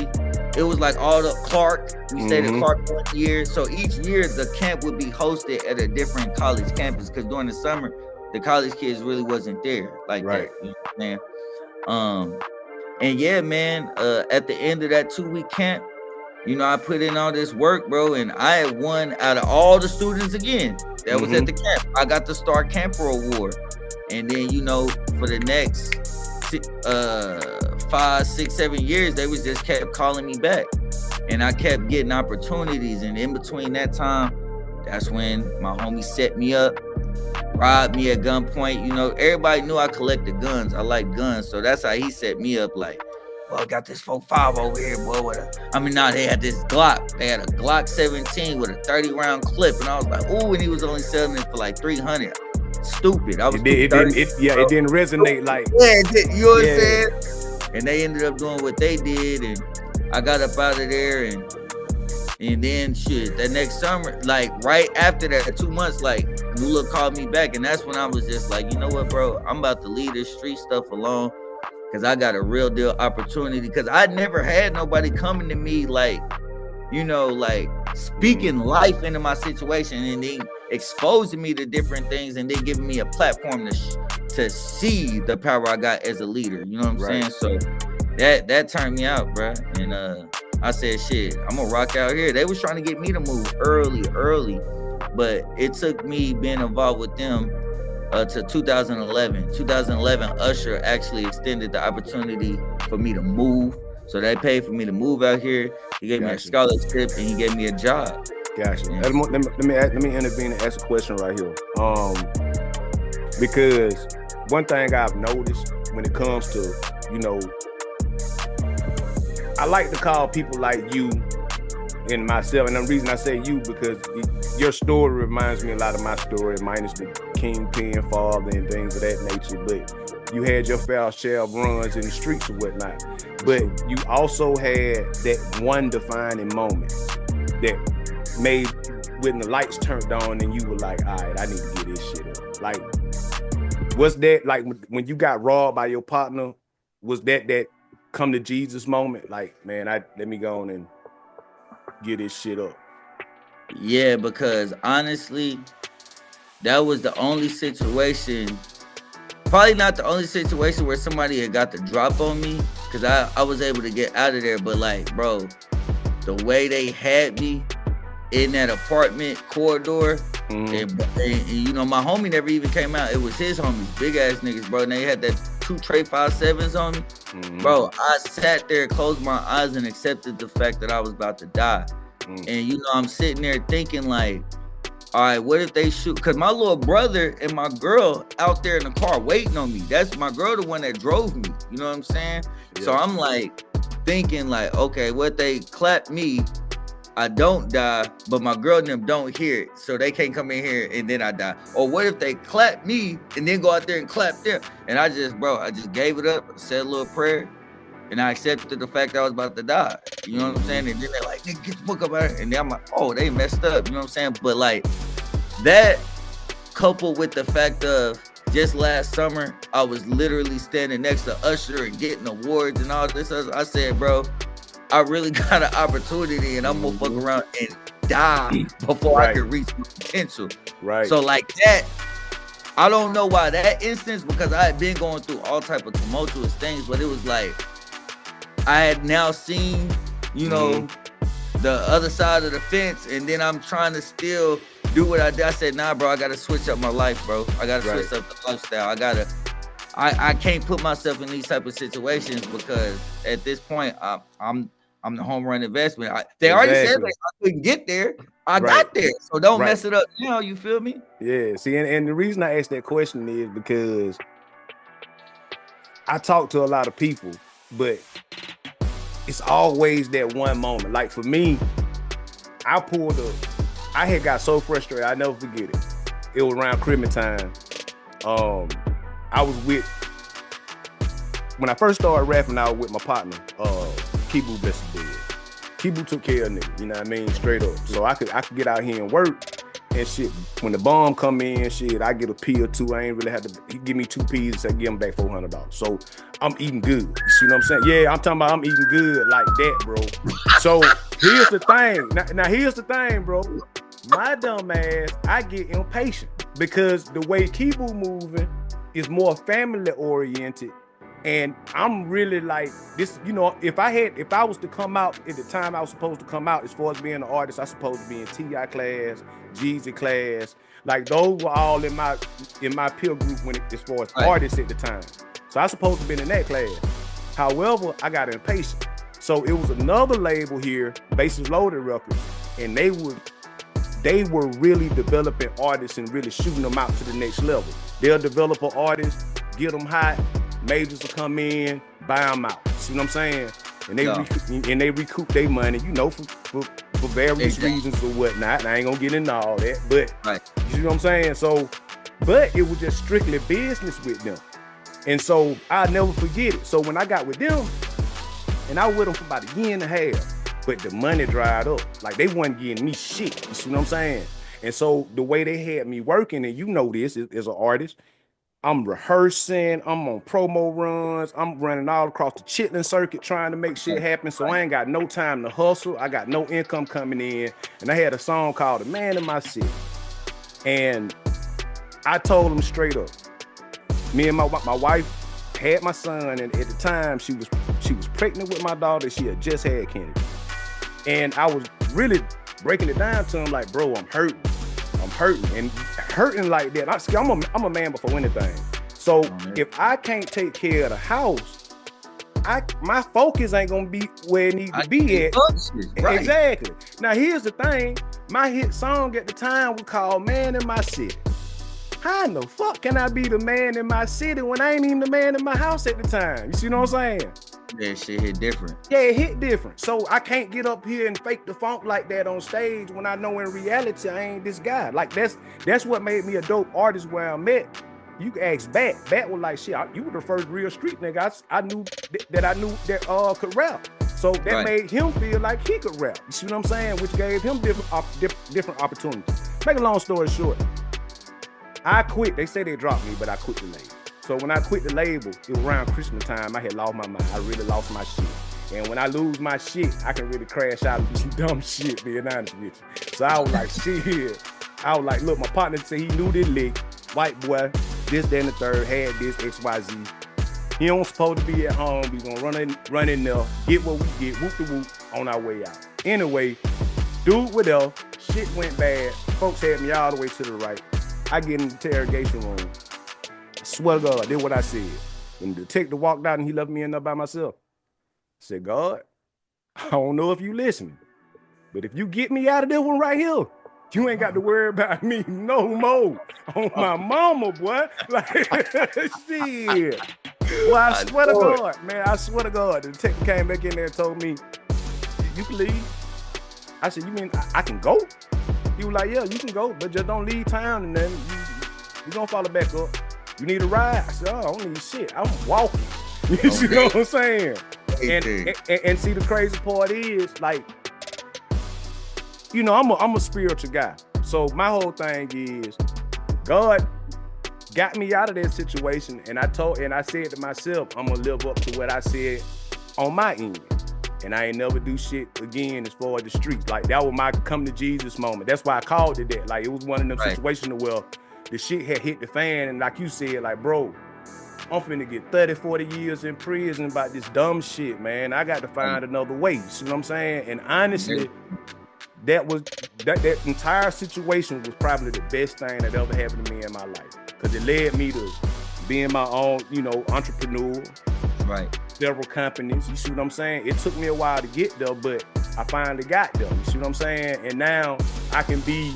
It was like all the Clark. We stayed at Clark one year. So each year the camp would be hosted at a different college campus, because during the summer the college kids really wasn't there like that. You know what I'm saying? And yeah, man, at the end of that 2-week camp, you know, I put in all this work, bro, and I had won out of all the students again that was at the camp. I got the Star Camper Award. And then, you know, for the next 5, 6, 7 years, they was just kept calling me back. And I kept getting opportunities. And in between that time, that's when my homie set me up robbed me at gunpoint. You know, everybody knew I collected guns. I like guns, so that's how he set me up. Like, well, I got this 4.5 over here, boy. They had this Glock. They had a Glock 17 with a 30-round clip, and I was like, ooh, and he was only selling it for like 300. Stupid. I was it didn't resonate like. Yeah, it did. You know what I'm saying? And they ended up doing what they did, and I got up out of there, and then shit. That next summer, like right after that, 2 months, like Lula called me back, and that's when I was just like, you know what, bro? I'm about to leave this street stuff alone, because I got a real deal opportunity. Because I never had nobody coming to me like, you know, like speaking life into my situation, and then exposing me to different things, and then giving me a platform to see the power I got as a leader. You know what I'm saying? So that turned me out, bro. And I said, shit, I'm gonna rock out here. They was trying to get me to move early, but it took me being involved with them to 2011. 2011, USHER actually extended the opportunity for me to move. So they paid for me to move out here. He gave me a scholarship, and he gave me a job. Gotcha. Let me intervene and ask a question right here. Because one thing I've noticed when it comes to, you know, I like to call people like you and myself, and the reason I say you because your story reminds me a lot of my story, minus the kingpin father and things of that nature. But you had your fair share of runs in the streets and whatnot. But you also had that one defining moment that made when the lights turned on and you were like, all right, I need to get this shit up. Like, was that like when you got robbed by your partner? Was that come to Jesus moment? Like, man, let me go on and get this shit up. Yeah, because honestly, that was the only situation, probably not the only situation where somebody had got the drop on me, because I was able to get out of there. But like, bro, the way they had me in that apartment corridor, and you know, my homie never even came out. It was his homies, big ass niggas, bro. And they had that 2 Trey 5.7s on me. Bro, I sat there, closed my eyes, and accepted the fact that I was about to die. And you know, I'm sitting there thinking like, all right, what if they shoot? Because my little brother and my girl out there in the car waiting on me. That's my girl, the one that drove me. You know what I'm saying? Yeah. So I'm like thinking like, okay, what if they clap me? I don't die, but my girl and them don't hear it, so they can't come in here and then I die. Or what if they clap me and then go out there and clap them? And I just gave it up, said a little prayer, and I accepted the fact that I was about to die. You know what I'm saying? And then they're like, nigga, get the fuck up out here. And then I'm like, oh, they messed up. You know what I'm saying? But like that, coupled with the fact of just last summer, I was literally standing next to USHER and getting awards and all this. I said, bro, I really got an opportunity, and I'm gonna fuck around and die before I can reach my potential. Right. So like that, I don't know why that instance, because I had been going through all type of tumultuous things, but it was like I had now seen, you know, the other side of the fence, and then I'm trying to still do what I did. I said, nah, bro, I gotta switch up my life, bro. I gotta switch up the lifestyle. I can't put myself in these type of situations, because at this point, I'm the home run investment. They already said that I couldn't get there. I got there. So don't mess it up now, you feel me? Yeah. See, and the reason I asked that question is because I talk to a lot of people, but it's always that one moment. Like for me, I had got so frustrated, I never forget it. It was around Christmas time. I was when I first started rapping, I was with my partner, Kibu best dead. Kibu took care of niggas, you know what I mean? Straight up. So I could get out here and work and shit. When the bomb come in, shit, I get a P or two. I ain't really have to. He give me 2 P's and say, give him back $400. So I'm eating good. You see what I'm saying? Yeah, I'm talking about I'm eating good like that, bro. So here's the thing. Now here's the thing, bro. My dumb ass, I get impatient because the way Kibu moving is more family oriented. And I'm really like this, you know, if I was to come out at the time I was supposed to come out, as far as being an artist, I was supposed to be in T.I. class, Jeezy class, like those were all in my peer group as far as artists at the time. So I was supposed to be in that class. However, I got impatient. So it was another label here, Bases Loaded Records, and they would they were really developing artists and really shooting them out to the next level. They'll develop an artist, get them hot, majors will come in, buy them out. See what I'm saying? And they recoup their money, you know, for various reasons or whatnot. And I ain't gonna get into all that, but you see what I'm saying? So, but it was just strictly business with them. And so I'll never forget it. So when I got with them, and I was with them for about a year and a half, but the money dried up. Like they wasn't getting me shit. You see what I'm saying? And so the way they had me working, and you know this as an artist, I'm rehearsing, I'm on promo runs, I'm running all across the chitlin circuit trying to make shit happen. So I ain't got no time to hustle. I got no income coming in. And I had a song called The Man in My City. And I told them straight up, me and my wife had my son, and at the time she was pregnant with my daughter. She had just had Kennedy. And I was really breaking it down to him like, bro, I'm hurting like that. I'm a man before anything. So if I can't take care of the house, my focus ain't gonna be where it needs to be at. Right. Exactly. Now here's the thing. My hit song at the time was called Man in My City. How in the fuck can I be the man in my city when I ain't even the man in my house at the time? You see what I'm saying? That shit hit different. Yeah, it hit different. So I can't get up here and fake the funk like that on stage when I know in reality I ain't this guy. Like that's what made me a dope artist where I'm at. You can ask Bat. Bat was like, shit, you were the first real street nigga I knew that could rap. So that made him feel like he could rap. You see what I'm saying? Which gave him different opportunities. Make a long story short, I quit. They say they dropped me, but I quit the label. So when I quit the label, it was around Christmas time. I had lost my mind. I really lost my shit. And when I lose my shit, I can really crash out and do some dumb shit, being honest with you. So I was like, shit. I was like, look, my partner said he knew this lick. White boy, this, that, and the third, had this, XYZ. He don't supposed to be at home. We gonna run in there, get what we get, whoop the whoop, on our way out. Anyway, dude with us, shit went bad. Folks had me all the way to the right. I get in the interrogation room. I swear to God, I did what I said. When the detective walked out and he left me in there by myself, I said, God, I don't know if you listening, but if you get me out of this one right here, you ain't got to worry about me no more. On my mama, boy. Like, shit. Well, I swear to God, man, I swear to God, the detective came back in there and told me, you can leave. I said, you mean I can go? He was like, yeah, you can go, but just don't leave town and then you gonna follow back up. You need a ride? I said, oh, I don't need shit. I'm walking. You see what I'm saying? And see, the crazy part is, like, you know, I'm a spiritual guy. So my whole thing is, God got me out of that situation, and I said to myself, I'm gonna live up to what I said on my end. And I ain't never do shit again as far as the streets. Like, that was my come to Jesus moment. That's why I called it that. Like, it was one of them situations where the shit had hit the fan, and like you said, like, bro, I'm finna get 30, 40 years in prison about this dumb shit, man. I got to find another way. You see what I'm saying? And honestly, that entire situation was probably the best thing that ever happened to me in my life. Because it led me to being my own, you know, entrepreneur. Right. Several companies. You see what I'm saying? It took me a while to get there, but I finally got there. You see what I'm saying? And now I can be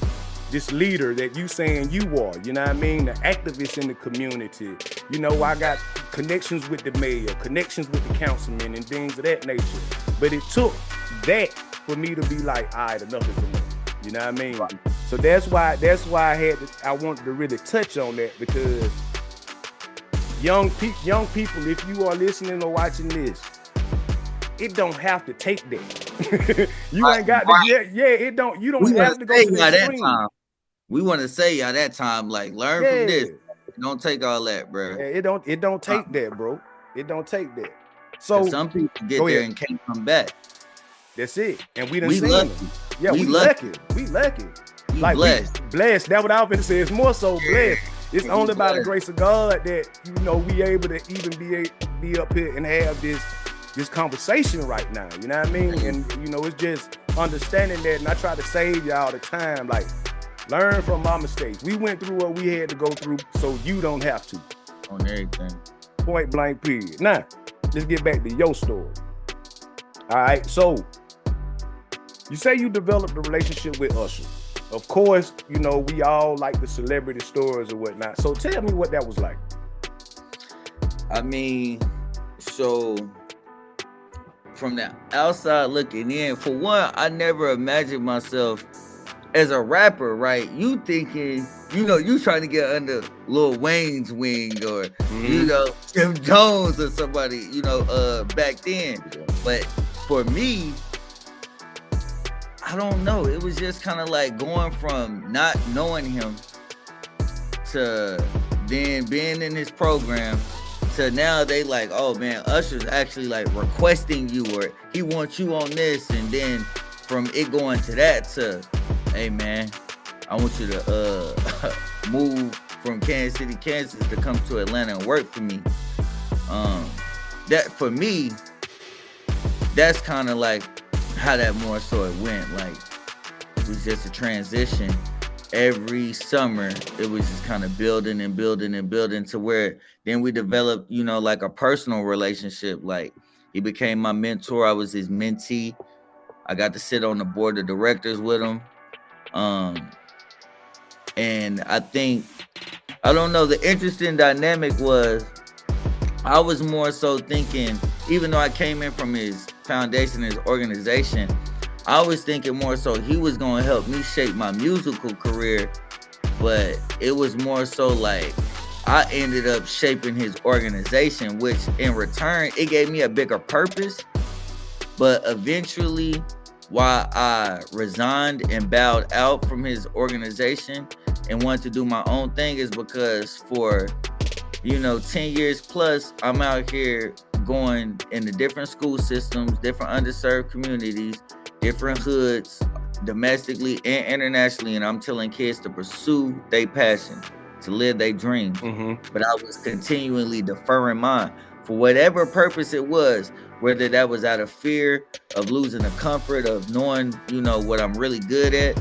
this leader that you saying you are. You know what I mean? The activist in the community. You know, I got connections with the mayor, connections with the councilmen and things of that nature. But it took that for me to be like, all right, enough is enough. You know what I mean? Right. So that's why I wanted to really touch on that, because young people, if you are listening or watching this, it don't have to take that. You ain't got to. It don't. You don't have to go to the extreme. We want to say y'all that time, like, learn from this. Don't take all that, bro. It don't take that, bro. It don't take that. So some people get there and can't come back. That's it. And we done seen it. Yeah, we lucky. We lucky. Like, blessed. Blessed. That's what I was gonna say. It's more so blessed. It's only by the grace of God that, you know, we able to even be up here and have this conversation right now. You know what I mean? And, you know, it's just understanding that. And I try to save y'all the time. Like, learn from my mistakes. We went through what we had to go through, so you don't have to. On everything. Point blank period. Now, let's get back to your story. All right. So, you say you developed a relationship with USHER. of course, you know, we all like the celebrity stories or whatnot. So tell me what that was like. I mean, so from the outside looking in, for one, I never imagined myself as a rapper, right? You thinking, you know, you trying to get under Lil Wayne's wing or, you know, Tim Jones or somebody, you know, back then. But for me, I don't know. It was just kind of like going from not knowing him to then being in his program to now they like, oh man, Usher's actually like requesting you or he wants you on this. And then from it going to that to, hey man, I want you to move from Kansas City, Kansas to come to Atlanta and work for me. That for me, that's kind of like how that more so it went. Like it was just a transition. Every summer it was just kind of building and building and building to where then we developed, you know, like a personal relationship. Like he became my mentor. I was his mentee. I got to sit on the board of directors with him. And I think, I don't know, the interesting dynamic was I was more so thinking, even though I came in from his foundation, his organization, I was thinking more so he was going to help me shape my musical career, but it was more so like I ended up shaping his organization, which in return, it gave me a bigger purpose. But eventually, while I resigned and bowed out from his organization and wanted to do my own thing, is because for, you know, 10 years plus, I'm out here going into different school systems, different underserved communities, different hoods, domestically and internationally, and I'm telling kids to pursue their passion, to live their dreams. But I was continually deferring mine for whatever purpose it was, whether that was out of fear of losing the comfort of knowing, you know, what I'm really good at.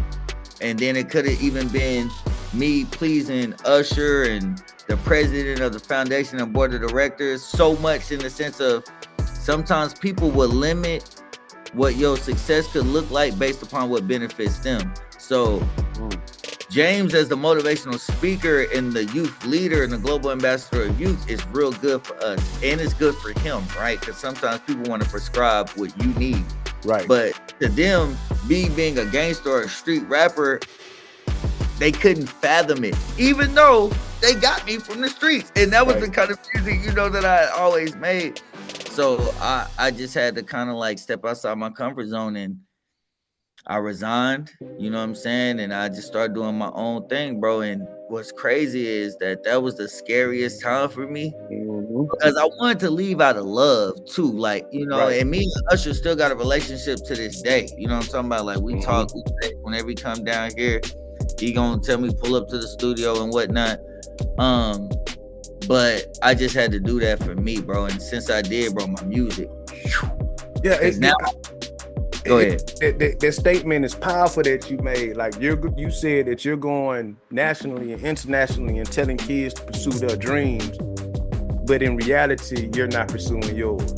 And then it could have even been me pleasing Usher and the president of the foundation and board of directors so much, in the sense of sometimes people will limit what your success could look like based upon what benefits them. So James, as the motivational speaker and the youth leader and the global ambassador of youth, is real good for us, and it's good for him, right? Because sometimes people want to prescribe what you need, right? But to them, me being a gangster or a street rapper, they couldn't fathom it, even though they got me from the streets, and that was the kind of music, you know, that I always made. So I just had to kind of like step outside my comfort zone, and I resigned, you know what I'm saying? And I just started doing my own thing, bro. And what's crazy is that was the scariest time for me, because I wanted to leave out of love too. Like, you know, and me and Usher still got a relationship to this day. You know what I'm talking about? Like we talk, whenever he come down here, he gonna tell me pull up to the studio and whatnot. But I just had to do that for me, bro. And since I did, bro, my music. Yeah, it's now. Go ahead. That statement is powerful that you made. Like you said that you're going nationally and internationally and telling kids to pursue their dreams, but in reality, you're not pursuing yours.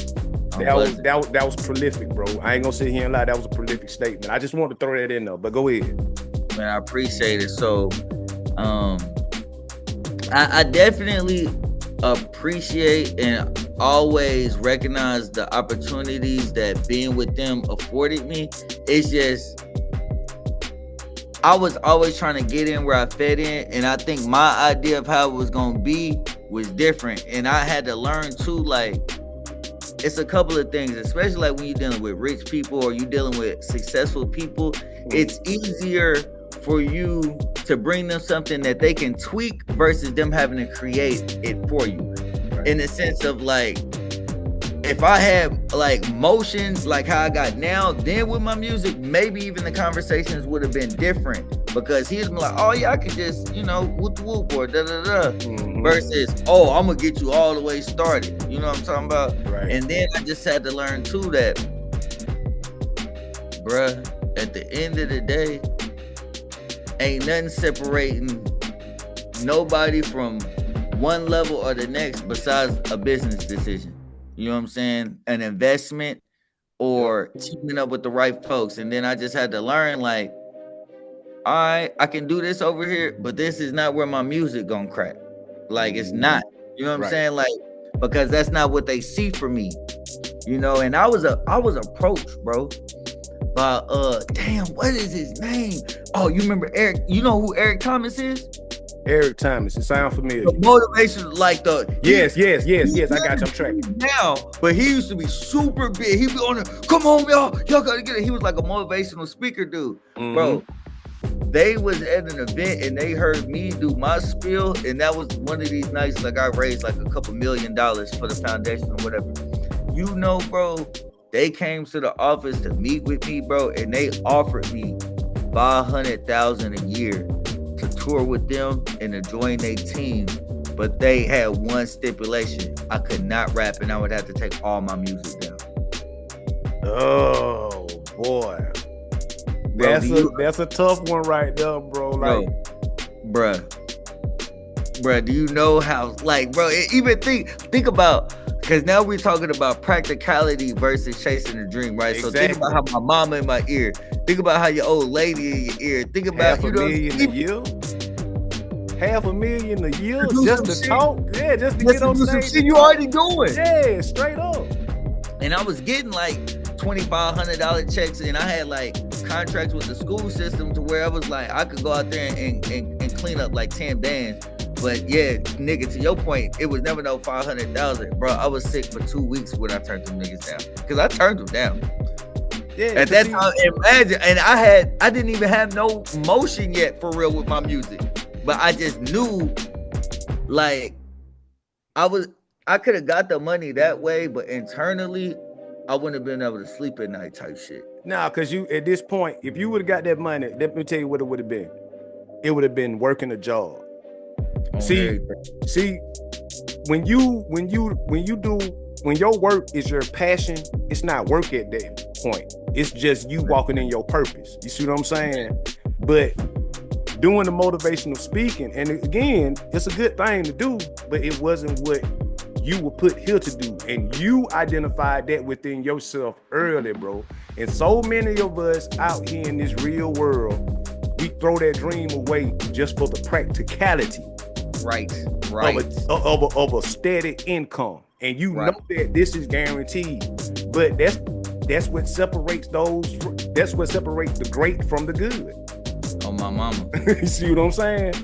That was prolific, bro. I ain't gonna sit here and lie. That was a prolific statement. I just want to throw that in there. But go ahead. Man, I appreciate it. So, I definitely appreciate and always recognize the opportunities that being with them afforded me. It's just, I was always trying to get in where I fit in, and I think my idea of how it was gonna be was different. And I had to learn too, like, it's a couple of things, especially like when you're dealing with rich people or you're dealing with successful people, it's easier for you to bring them something that they can tweak versus them having to create it for you. In the sense of like, if I had like motions like how I got now, then with my music, maybe even the conversations would have been different, because he'd be like, oh yeah, I could just, you know, whoop whoop or da da da, versus, oh, I'm gonna get you all the way started. You know what I'm talking about? Right. And then I just had to learn too that, bruh, at the end of the day, ain't nothing separating nobody from one level or the next besides a business decision. You know what I'm saying? An investment or teaming up with the right folks. And then I just had to learn, like, all right, I can do this over here, but this is not where my music gonna crack. Like, it's not. You know what I'm Right. saying? Like, because that's not what they see for me. You know, and I was approached, bro, by damn, what is his name? Oh, you remember Eric? You know who Eric Thomas is? Eric Thomas. It sounds familiar. The motivation, like Yes. I got you. I'm tracking. Now, but he used to be super big. He'd be on there, come on, y'all gotta get it. He was like a motivational speaker dude. Bro, they was at an event and they heard me do my spiel, and that was one of these nights like I raised like a couple $1 million for the foundation or whatever. You know, bro, they came to the office to meet with me, bro, and they offered me $500,000 a year to tour with them and to join their team. But they had one stipulation: I could not rap, and I would have to take all my music down. Oh boy, Bro, that's a tough one right there, bro. Like, bruh, do you know how? Like, bro, even think about. Because now we're talking about practicality versus chasing a dream, right? Exactly. So think about how my mama in my ear. Think about how your old lady in your ear. Think about $500,000 a year. $500,000 a year do just some to shit. talk. Yeah, just to get on some stage. shit you already doing. Yeah, straight up. And I was getting like $2,500 checks, and I had like contracts with the school system to where I was like, I could go out there and clean up like 10 bands. But yeah, nigga, to your point, it was never no 500,000, bro. I was sick for 2 weeks when I turned them niggas down, because I turned them down. Yeah, At that time, imagine, and I didn't even have no motion yet for real with my music, but I just knew, like, I could have got the money that way, but internally, I wouldn't have been able to sleep at night type shit. Nah, because you, at this point, if you would have got that money, let me tell you what it would have been. It would have been working a job. See, when your work is your passion, it's not work at that point. It's just you walking in your purpose. You see what I'm saying? But doing the motivational speaking, and again, it's a good thing to do, but it wasn't what you were put here to do. And you identified that within yourself early, bro. And so many of us out here in this real world, we throw that dream away just for the practicality. Right. Of a steady income, and you know that this is guaranteed. But that's what separates that's what separates the great from the good. Oh, my mama. You see what I'm saying?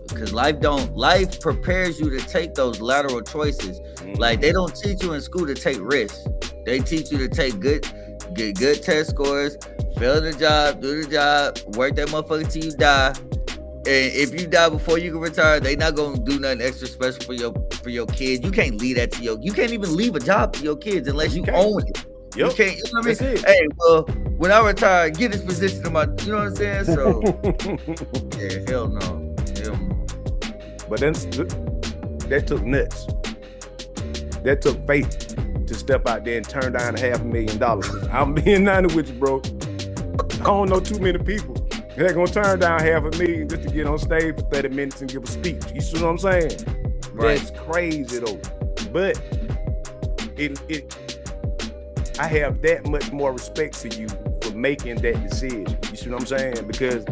Because life prepares you to take those lateral choices. Like, they don't teach you in school to take risks. They teach you to get good test scores, fail the job, do the job, work that motherfucker till you die. And if you die before you can retire, they not gonna do nothing extra special for your kids. You can't leave that to you can't even leave a job to your kids unless you own it. Yep. You can't, you know what I mean? Hey, well, when I retire, get this position to my, you know what I'm saying? So yeah, hell no. But then that took nuts. That took faith to step out there and turn down $500,000. I'm being honest with you, bro. I don't know too many people. They're gonna turn down $500,000 just to get on stage for 30 minutes and give a speech. You see what I'm saying? Right. That's crazy though. But I have that much more respect for you for making that decision. You see what I'm saying? Because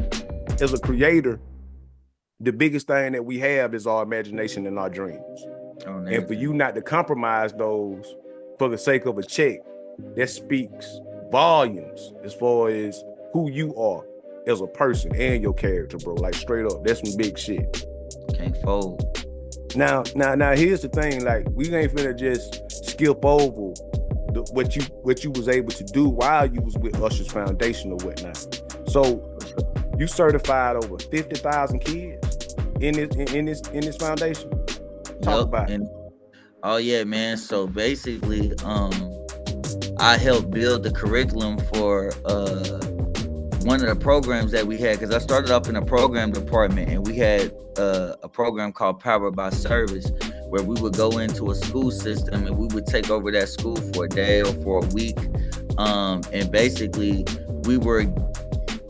as a creator, the biggest thing that we have is our imagination and our dreams. And for you not to compromise those for the sake of a check, that speaks volumes as far as who you are as a person and your character, bro. Like, straight up, that's some big shit. Can't fold. Now, here's the thing. Like, we ain't finna just skip over what you was able to do while you was with Usher's Foundation or whatnot. So, you certified over 50,000 kids in this foundation. Talk about it. Oh yeah, man. So basically, I helped build the curriculum for one of the programs that we had, because I started off in a program department, and we had a program called Powered by Service, where we would go into a school system and we would take over that school for a day or for a week. And basically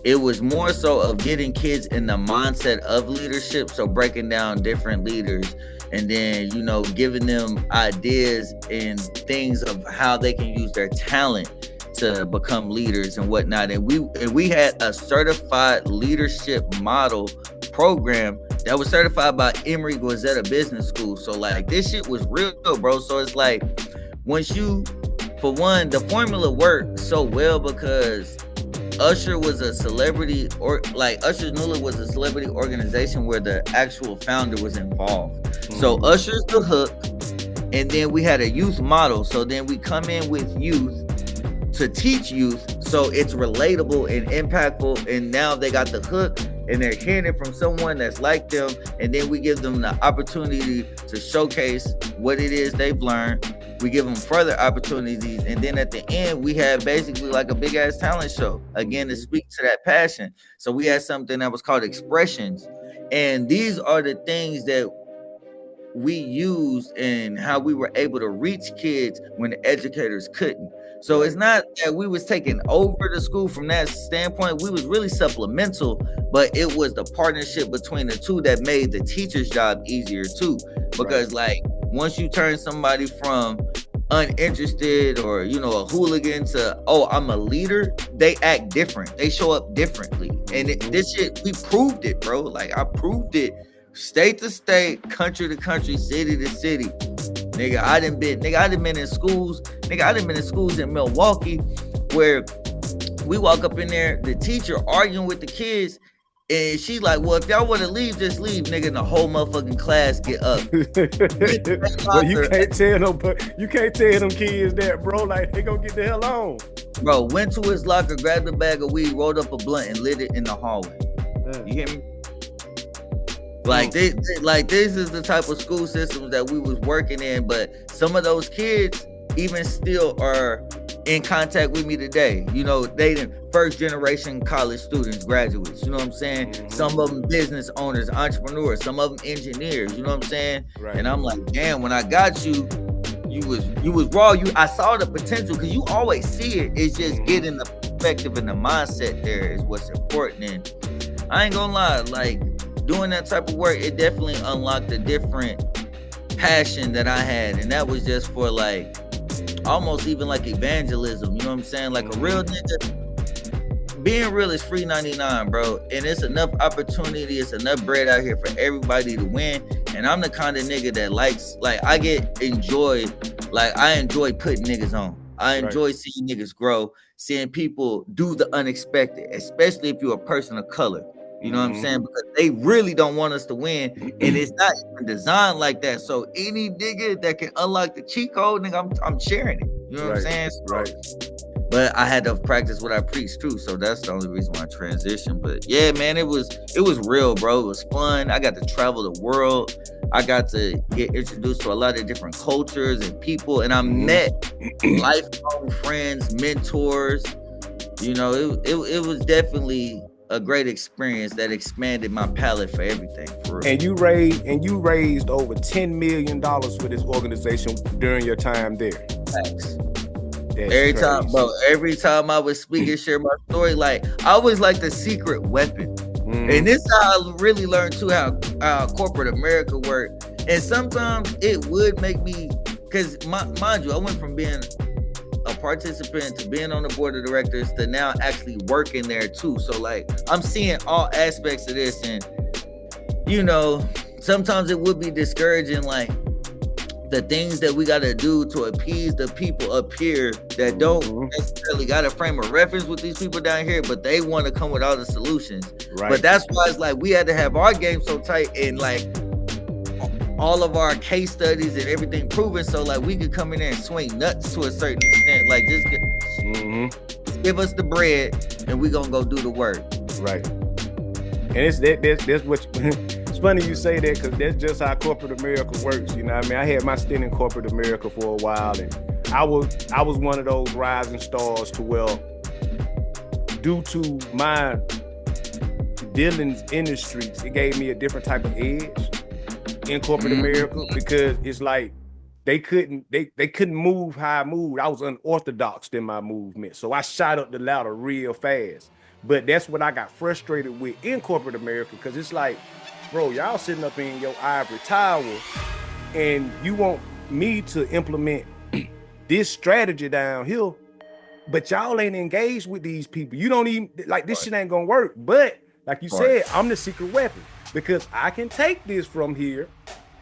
it was more so of getting kids in the mindset of leadership. So breaking down different leaders, and then, you know, giving them ideas and things of how they can use their talent to become leaders and whatnot. And we had a certified leadership model program that was certified by Emory Guazetta Business School. So like this shit was real, bro. So it's like once you, for one, the formula worked so well because USHER was a celebrity, or like Usher's Nula was a celebrity organization where the actual founder was involved. So Usher's the hook, and then we had a youth model. So then we come in with youth to teach youth, so it's relatable and impactful. And now they got the hook, and they're hearing it from someone that's like them. And then we give them the opportunity to showcase what it is they've learned. We give them further opportunities, and then at the end we had basically like a big ass talent show again to speak to that passion. So we had something that was called expressions, and these are the things that we used and how we were able to reach kids when the educators couldn't. So it's not that we was taking over the school from that standpoint. We was really supplemental, but it was the partnership between the two that made the teacher's job easier too. Because like once you turn somebody from uninterested or, you know, a hooligan to, oh, I'm a leader, they act different. They show up differently. And this shit, we proved it, bro. Like I proved it state to state, country to country, city to city. Nigga, I done been in schools. Nigga, I done been in schools in Milwaukee where we walk up in there, the teacher arguing with the kids, and she's like, well, if y'all want to leave, just leave, nigga, and the whole motherfucking class get up. Well, you can't tell them kids that, bro. Like, they gonna get the hell on. Bro, went to his locker, grabbed a bag of weed, rolled up a blunt, and lit it in the hallway. You hear me? Like this is the type of school systems that we was working in, but some of those kids even still are in contact with me today. You know, they first generation college students, graduates, you know what I'm saying? Some of them business owners, entrepreneurs, some of them engineers, you know what I'm saying? Right. And I'm like, damn, when I got you, you was raw. I saw the potential, because you always see it. It's just getting the perspective and the mindset there is what's important. And I ain't gonna lie, like, doing that type of work, it definitely unlocked a different passion that I had. And that was just for like, almost even like evangelism, you know what I'm saying? Like a real nigga, being real is free 99, bro. And it's enough opportunity, it's enough bread out here for everybody to win. And I'm the kind of nigga that likes, like I enjoy putting niggas on. I enjoy seeing niggas grow, seeing people do the unexpected, especially if you're a person of color. You know what I'm saying? Because they really don't want us to win, and it's not even designed like that. So any nigga that can unlock the cheat code, nigga, I'm sharing it. You know what I'm saying? So, but I had to practice what I preach too, so that's the only reason why I transitioned. But yeah, man, it was real, bro. It was fun. I got to travel the world. I got to get introduced to a lot of different cultures and people, and I met lifelong friends, mentors. You know, it was definitely a great experience that expanded my palette for everything, for real. And you raised over $10 million for this organization during your time there. Thanks. Every time I would speak and share my story, like I was like the secret weapon. And this is how I really learned too how corporate America worked. And sometimes it would make me, because mind you, I went from being a participant to being on the board of directors to now actually working there too. So like I'm seeing all aspects of this, and you know, sometimes it would be discouraging, like the things that we got to do to appease the people up here that don't necessarily got a frame of reference with these people down here, but they want to come with all the solutions. But that's why it's like we had to have our game so tight, and like all of our case studies and everything proven, so like we could come in there and swing nuts to a certain extent. Like just give us the bread and we gonna go do the work. Right. And that's what it's funny you say that, because that's just how corporate America works. You know what I mean? I had my stint in corporate America for a while, and I was one of those rising stars to, well, due to my dealings industries, it gave me a different type of edge in corporate America, because it's like they couldn't move how I moved. I was unorthodox in my movement, so I shot up the ladder real fast. But that's what I got frustrated with in corporate America, because it's like, bro, y'all sitting up in your ivory tower and you want me to implement this strategy down here, but y'all ain't engaged with these people. You don't even like this shit ain't gonna work. But like you said, I'm the secret weapon because I can take this from here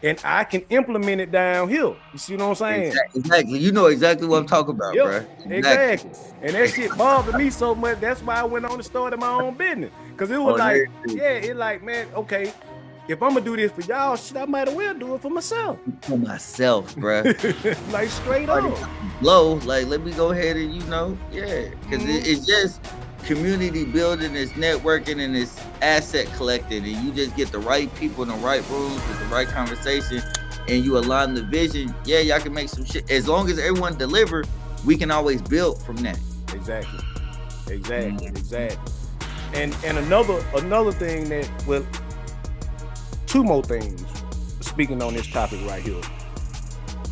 and I can implement it down here. You see what I'm saying? Exactly. You know exactly what I'm talking about, bro. Exactly. And that shit bothered me so much. That's why I went on and started my own business. Cause it was it like, man, okay, if I'm gonna do this for y'all, shit, I might as well do it for myself. For myself, bro. Like straight up. Low, like let me go ahead and because it's just community building, it's networking, and it's asset collecting, and you just get the right people in the right rooms with the right conversation, and you align the vision. Yeah, y'all can make some shit. As long as everyone deliver, we can always build from that. Exactly. And another thing that, well, two more things. Speaking on this topic right here,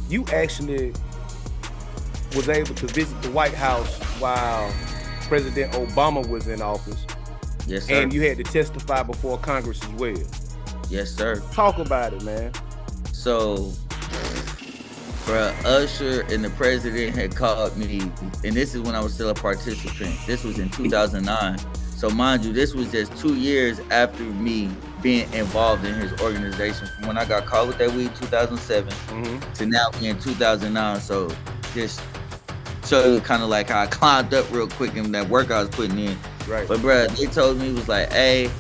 you actually was able to visit the White House while President Obama was in office. Yes, sir. And you had to testify before Congress as well. Yes, sir. Talk about it, man. So, Usher and the president had called me, and this is when I was still a participant. This was in 2009. So mind you, this was just 2 years after me being involved in his organization. From when I got caught with that weed in 2007 to now in 2009. So just show you kind of like how I climbed up real quick in that work I was putting in. Right. But bruh, they told me, it was like, hey,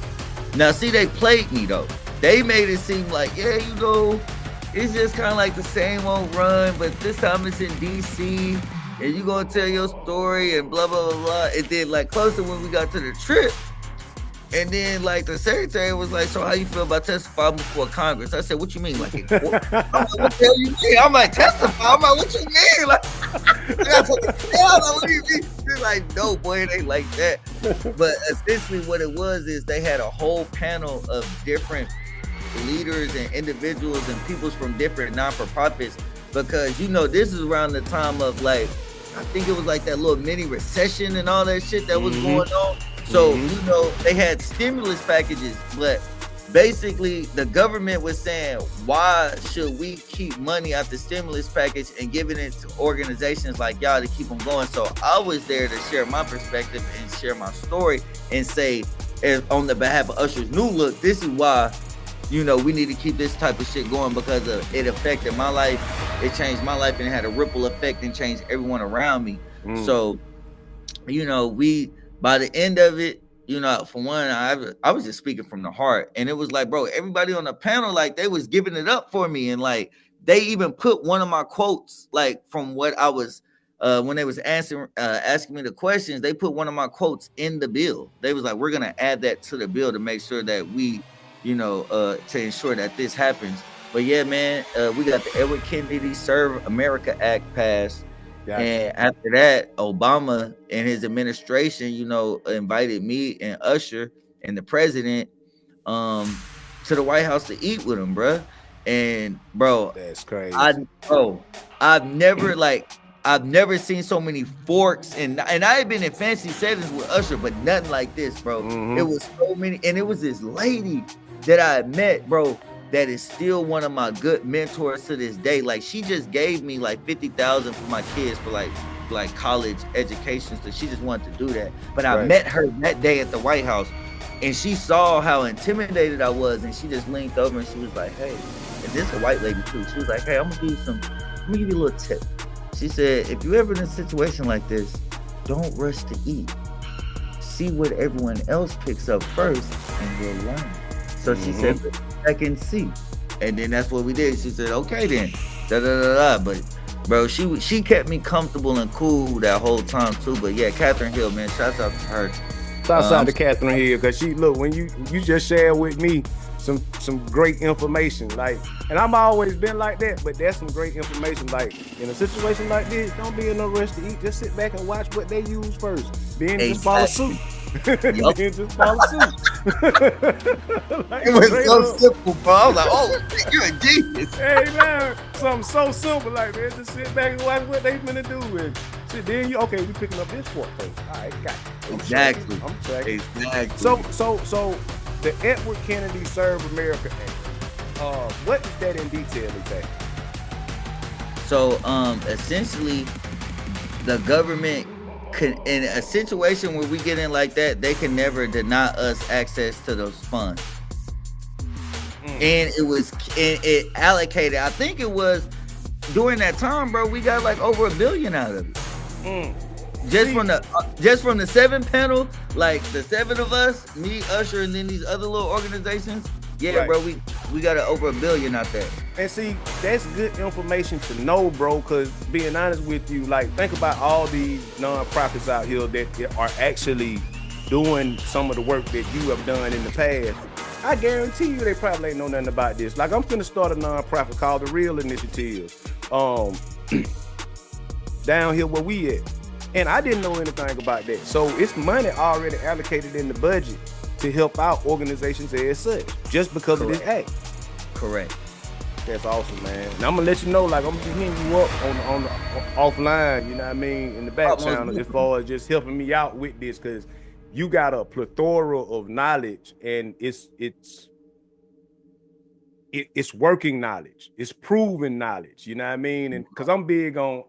now see, they played me though. They made it seem like, yeah, you know, it's just kind of like the same old run, but this time it's in DC, and you gonna tell your story and blah, blah, blah, blah. And then like closer when we got to the trip, and then like the secretary was like, so how you feel about testifying before Congress? I said, what you mean? Like, in court? I'm like, what the hell you mean? I'm like, testify? I'm like, what you mean? Like, what do you mean? They're like, no, boy, it ain't like that. But essentially what it was is they had a whole panel of different leaders and individuals and people from different non-for-profits, because, you know, this is around the time of like, I think it was like that little mini recession and all that shit that was going on. So, you know, they had stimulus packages, but basically the government was saying, why should we keep money out the stimulus package and giving it to organizations like y'all to keep them going? So I was there to share my perspective and share my story and say, on the behalf of Usher's new look, this is why, you know, we need to keep this type of shit going, because it affected my life. It changed my life and it had a ripple effect and changed everyone around me. So, you know, by the end of it, you know, for one, I was just speaking from the heart, and it was like, bro, everybody on the panel, like, they was giving it up for me, and like they even put one of my quotes, like from what I was when they was asking me the questions, they put one of my quotes in the bill. They was like, we're gonna add that to the bill to make sure that we, you know, to ensure that this happens. But yeah, man, we got the Edward Kennedy Serve America Act passed. Gotcha. And after that, Obama and his administration, you know, invited me and Usher and the president to the White House to eat with him, bro. And bro, that's crazy. I've never seen so many forks, and I had been in fancy settings with Usher, but nothing like this, bro. It was so many, and it was this lady that I had met, bro, that is still one of my good mentors to this day. Like, she just gave me like $50,000 for my kids for like college education, so she just wanted to do that. But I met her that day at the White House, and she saw how intimidated I was, and she just leaned over and she was like, hey, and this is a white lady too. She was like, hey, I'm gonna give you a little tip. She said, if you're ever in a situation like this, don't rush to eat. See what everyone else picks up first, and you'll learn. So she said, I can see. And then that's what we did. She said, okay then. But bro, she kept me comfortable and cool that whole time too. But yeah, Catherine Hill, man, shouts out to her. Shouts out to Catherine Hill, because she, look, when you just shared with me some great information, like, and I'm always been like that, but that's some great information. Like, in a situation like this, don't be in no rush to eat. Just sit back and watch what they use first. Then just follow suit. Then just follow suit. Like, it was so simple, bro. I was like, oh, you're a genius. Hey man, something so simple, like, man, just sit back and watch what they finna do with. Then you, okay, we picking up this fork first. All right, got it. Exactly. I'm tracking. Exactly. So the Edward Kennedy Serve America Act, what is that in detail exactly? So essentially, the government in a situation where we get in like that, they can never deny us access to those funds. And it allocated. I think it was during that time, bro. We got like over $1 billion out of it. Just from the 7 panel, like the 7 of us, me, Usher, and then these other little organizations. Yeah, right. Bro, we got over $1 billion out there. And see, that's good information to know, bro, because being honest with you, like, think about all these nonprofits out here that are actually doing some of the work that you have done in the past. I guarantee you they probably ain't know nothing about this. Like, I'm finna start a nonprofit called The Real Initiative. Down here where we at. And I didn't know anything about that. So it's money already allocated in the budget to help out organizations as such, just because of this act. Correct. That's awesome, man. And I'm gonna let you know, like, I'm just hitting you up on the offline, you know what I mean, in the back channel, as far as just helping me out with this, because you got a plethora of knowledge, and it's working knowledge, it's proven knowledge, you know what I mean? And because I'm big on,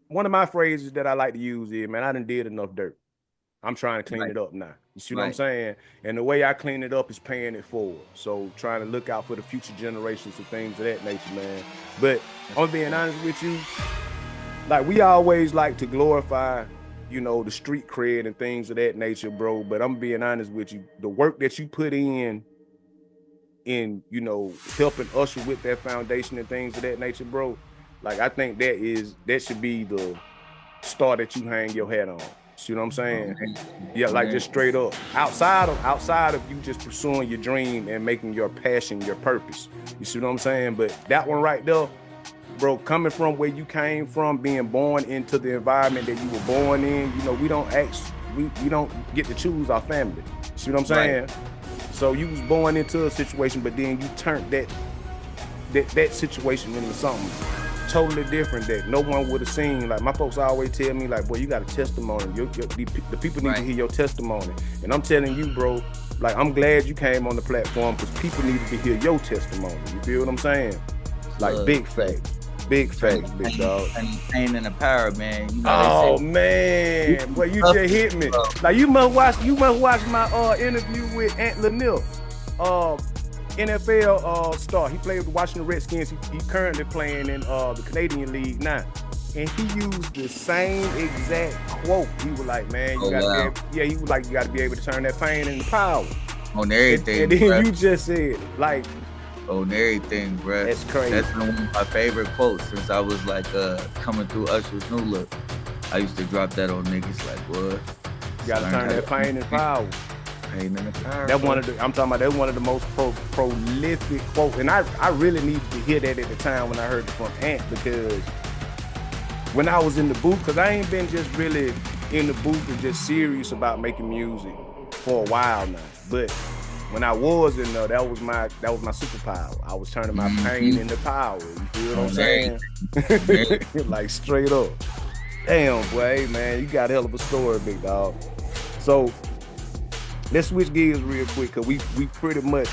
one of my phrases that I like to use is, man, I done did enough dirt. I'm trying to clean it up now. You see what I'm saying? And the way I clean it up is paying it forward. So trying to look out for the future generations and things of that nature, man. But I'm being honest with you, like, we always like to glorify, you know, the street cred and things of that nature, bro. But I'm being honest with you, the work that you put in, you know, helping Usher with that foundation and things of that nature, bro. Like, I think that should be the star that you hang your hat on. See what I'm saying? Yeah, like, just straight up. Outside of you just pursuing your dream and making your passion your purpose. You see what I'm saying? But that one right there, bro, coming from where you came from, being born into the environment that you were born in, you know, we don't get to choose our family. See what I'm saying? Right. So you was born into a situation, but then you turned that situation into something totally different that no one would have seen. Like, my folks always tell me, like, boy, you got a testimony. The people need to hear your testimony. And I'm telling you, bro, like, I'm glad you came on the platform, because people needed to hear your testimony. You feel what I'm saying? Like, big facts. Big facts, big dog. And pain and the power, man. You know, oh man, boy, you just hit me. Like, you must watch my interview with Ant Lanier, NFL star. He played with the Washington Redskins. He currently playing in the Canadian League now. And he used the same exact quote. He was like, man, you gotta be able to turn that pain into power. On everything. And then you just said, like, on everything, bro. That's crazy. That's one of my favorite quotes since I was like coming through Usher's New Look. I used to drop that on niggas like, what? You gotta turn that pain into power. Pain in the power. That's one of the most prolific quotes. And I really needed to hear that at the time when I heard it from Ant, because when I was in the booth, because I ain't been just really in the booth and just serious about making music for a while now. But when I was in there, that was my superpower. I was turning my pain into power. You feel what I'm saying? Like, straight up. Damn, boy, man, you got a hell of a story, big dog. So let's switch gears real quick, because we pretty much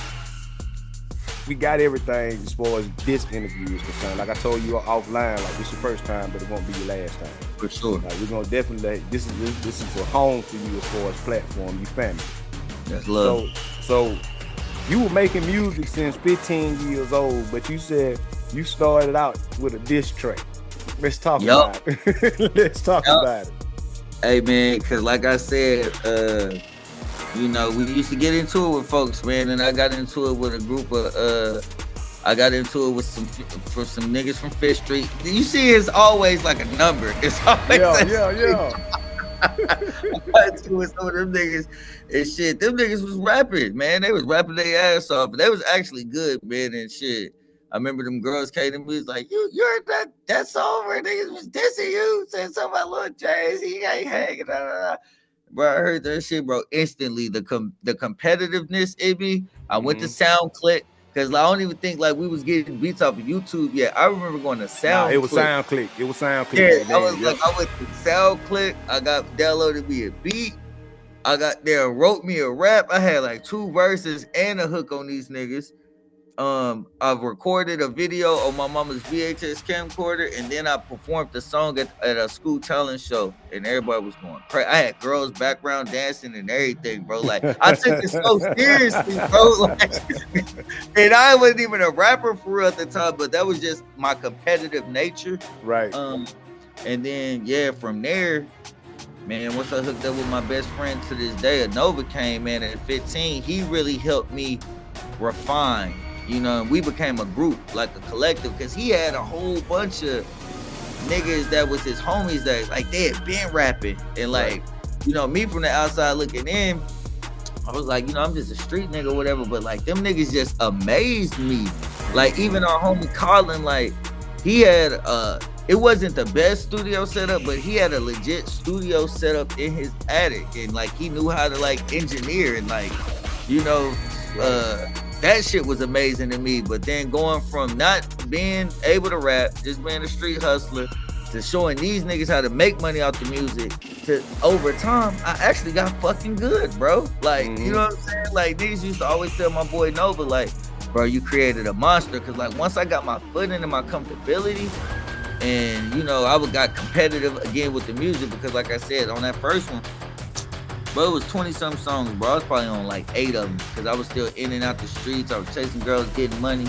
got everything as far as this interview is concerned. Like I told you offline, like, this is your first time, but it won't be your last time. For sure. Like, we're gonna definitely, this is a home for you as far as platform, you family. That's love. So you were making music since 15 years old, but you said you started out with a diss track. Let's talk about it. Let's talk about it. Hey, man, because like I said, you know, we used to get into it with folks, man, and I got into it with a group of, I got into it with some niggas from Fifth Street. You see, it's always like a number. It's always yeah. I got into it with some of them niggas and shit. Them niggas was rapping, man. They was rapping their ass off, but they was actually good, man, and shit. I remember them girls came to me, was like, you heard that song where niggas was dissing you, saying something about Lil J's, he ain't hanging, Bro, I heard that shit, bro. Instantly, the competitiveness in me. I went to SoundClick, because I don't even think like we was getting beats off of YouTube yet. I remember going to SoundClick. It was SoundClick. Yeah, I went to SoundClick. I got downloaded me a beat. I got there, wrote me a rap. I had like 2 verses and a hook on these niggas. I've recorded a video on my mama's VHS camcorder, and then I performed the song at a school talent show, and everybody was going crazy. I had girls background dancing and everything, bro. Like I took it so seriously, bro. Like, and I wasn't even a rapper for real at the time, but that was just my competitive nature. Right. And then yeah, from there, man, once I hooked up with my best friend to this day, Anova came, man, at 15, he really helped me refine. You know, and we became a group, like a collective, because he had a whole bunch of niggas that was his homies that like they had been rapping. And like, you know, me from the outside looking in, I was like, you know, I'm just a street nigga or whatever, but like them niggas just amazed me. Like even our homie Colin, like he had it wasn't the best studio setup, but he had a legit studio setup in his attic, and like he knew how to like engineer and like, you know, that shit was amazing to me. But then going from not being able to rap, just being a street hustler, to showing these niggas how to make money off the music, to over time, I actually got fucking good, bro. Like, you know what I'm saying? Like, niggas used to always tell my boy Nova, like, bro, you created a monster. Cause like, once I got my foot into my comfortability, and you know, I got competitive again with the music, because like I said, on that first one, bro, it was 20-something songs, bro. I was probably on like 8 of them, because I was still in and out the streets. I was chasing girls, getting money.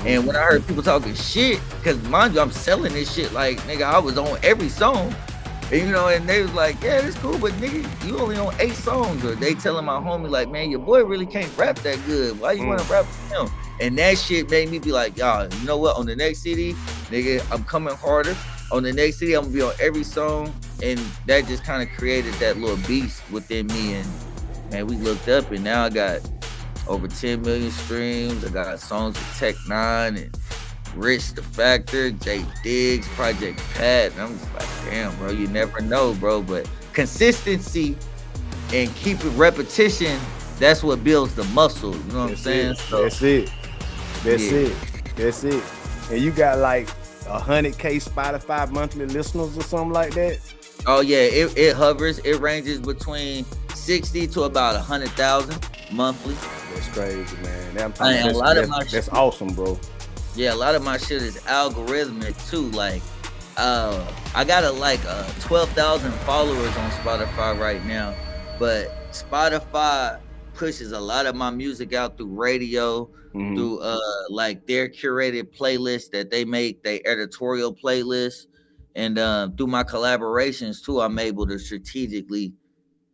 And when I heard people talking shit, because mind you, I'm selling this shit like, nigga, I was on every song. And, you know, and they was like, yeah, that's cool, but nigga, you only on 8 songs. Or they telling my homie, like, man, your boy really can't rap that good. Why you want to rap with him? And that shit made me be like, y'all, you know what? On the next CD, nigga, I'm coming harder. On the next CD, I'm gonna be on every song. And that just kind of created that little beast within me. And man, we looked up, and now I got over 10 million streams. I got songs with Tech Nine and Rich the Factor, Jay Diggs, Project Pat. And I'm just like, damn, bro, you never know, bro. But consistency and keeping repetition, that's what builds the muscle. You know what I'm saying? So, that's it. That's it. And you got like 100K Spotify monthly listeners or something like that? Oh yeah, it hovers. It ranges between 60 to about 100,000 monthly. That's crazy, man. That's awesome, bro. Yeah, a lot of my shit is algorithmic too. Like, I got 12,000 followers on Spotify right now, but Spotify pushes a lot of my music out through radio, through like their curated playlist that they make, their editorial playlist, and through my collaborations too, I'm able to strategically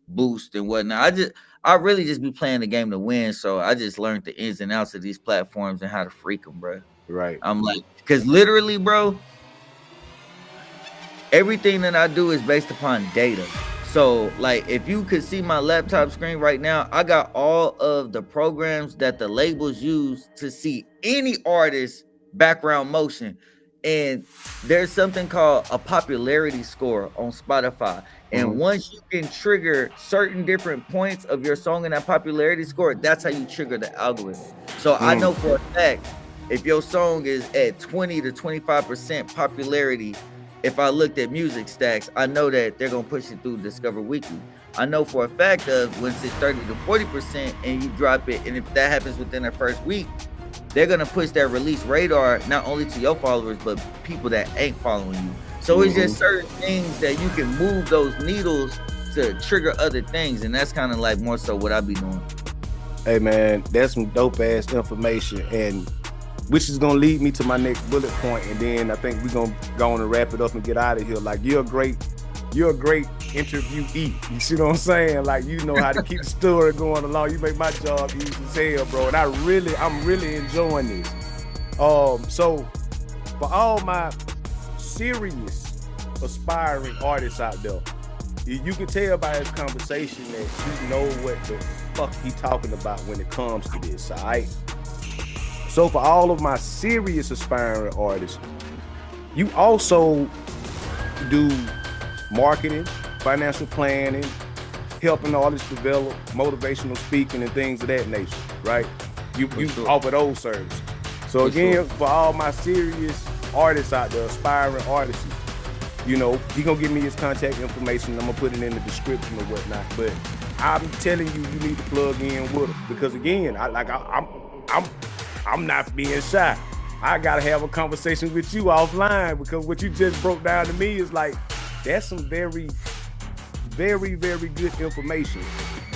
boost and whatnot. I really just be playing the game to win, so I just learned the ins and outs of these platforms and how to freak them, bro. Right. I'm like, because literally, bro, everything that I do is based upon data. So, like, if you could see my laptop screen right now, I got all of the programs that the labels use to see any artist's background motion. And there's something called a popularity score on Spotify. And once you can trigger certain different points of your song in that popularity score, that's how you trigger the algorithm. So I know for a fact, if your song is at 20 to 25% popularity, if I looked at music stacks, I know that they're gonna push it through Discover Weekly. I know for a fact of when it's 30 to 40% and you drop it, and if that happens within the first week, they're gonna push that release radar not only to your followers, but people that ain't following you. So it's just certain things that you can move those needles to trigger other things, and that's kind of like more so what I be doing. Hey man, that's some dope ass information, and which is gonna lead me to my next bullet point, and then I think we're gonna go on and wrap it up and get out of here. Like, you're a great interviewee. You see what I'm saying? Like, you know how to keep the story going along. You make my job easy as hell, bro. And I'm really enjoying this. So for all my serious aspiring artists out there, you can tell by his conversation that he know what the fuck he talking about when it comes to this, all right? So for all of my serious aspiring artists, you also do marketing, financial planning, helping artists develop, motivational speaking and things of that nature, right? You offer those services. So again, for all my serious artists out there, aspiring artists, you know, he gonna give me his contact information. I'm gonna put it in the description or whatnot. But I'm telling you, you need to plug in with him, because again, I'm I'm not being shy. I gotta have a conversation with you offline because what you just broke down to me is like, that's some very, very, very good information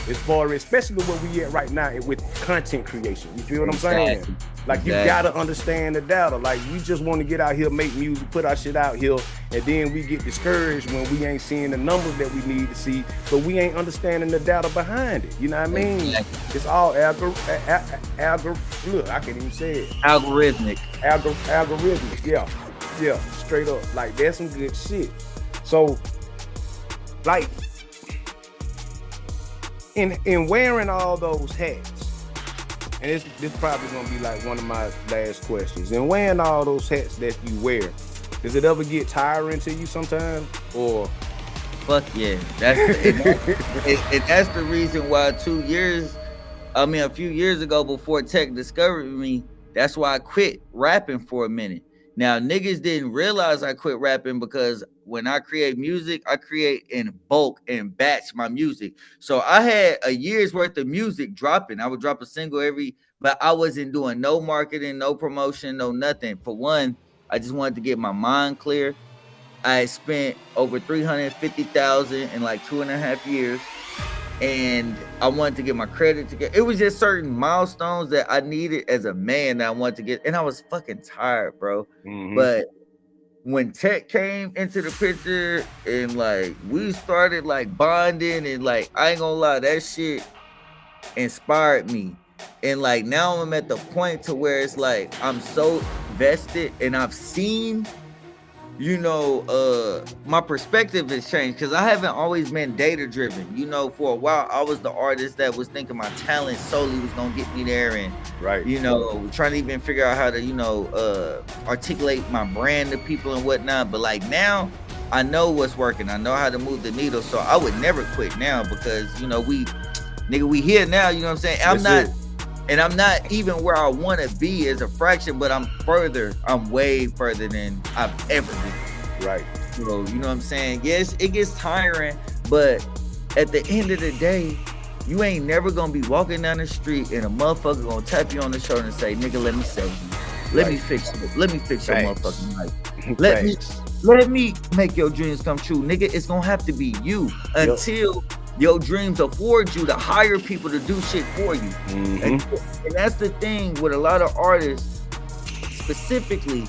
as far as, especially where we at right now with content creation. You feel what I'm saying? Like you gotta understand the data. Like we just want to get out here, make music, put our shit out here, and then we get discouraged when we ain't seeing the numbers that we need to see, but we ain't understanding the data behind it. You know what I mean? It's all look, I can't even say it. Algorithmic. Algorithmic, yeah, straight up. Like that's some good shit. So, like, in wearing all those hats, and this probably gonna be like one of my last questions. In wearing all those hats that you wear, does it ever get tiring to you sometimes, or? Fuck yeah, that's the reason why a few years ago before Tech discovered me, that's why I quit rapping for a minute. Now niggas didn't realize I quit rapping because when I create music, I create in bulk and batch my music. So I had a year's worth of music dropping. I would drop a single but I wasn't doing no marketing, no promotion, no nothing. For one, I just wanted to get my mind clear. I spent over $350,000 in like 2.5 years, and I wanted to get my credit together. It was just certain milestones that I needed as a man that I wanted to get, and I was fucking tired, bro. But when Tech came into the picture and like we started like bonding, and like I ain't gonna lie, that shit inspired me. And like now I'm at the point to where it's like I'm so vested, and I've seen, my perspective has changed because I haven't always been data driven. For a while I was the artist that was thinking my talent solely was gonna get me there, and trying to even figure out how to articulate my brand to people and whatnot. But like now I know what's working, I know how to move the needle, so I would never quit now because we here now, you know what I'm saying? I'm not even where I want to be as a fraction, but I'm way further than I've ever been. Right. So, you know what I'm saying? Yes, it gets tiring, but at the end of the day, you ain't never going to be walking down the street and a motherfucker going to tap you on the shoulder and say, nigga, let me save you. Let me fix your motherfucking life. Let me make your dreams come true. Nigga, it's going to have to be you until your dreams afford you to hire people to do shit for you. And that's the thing with a lot of artists, specifically,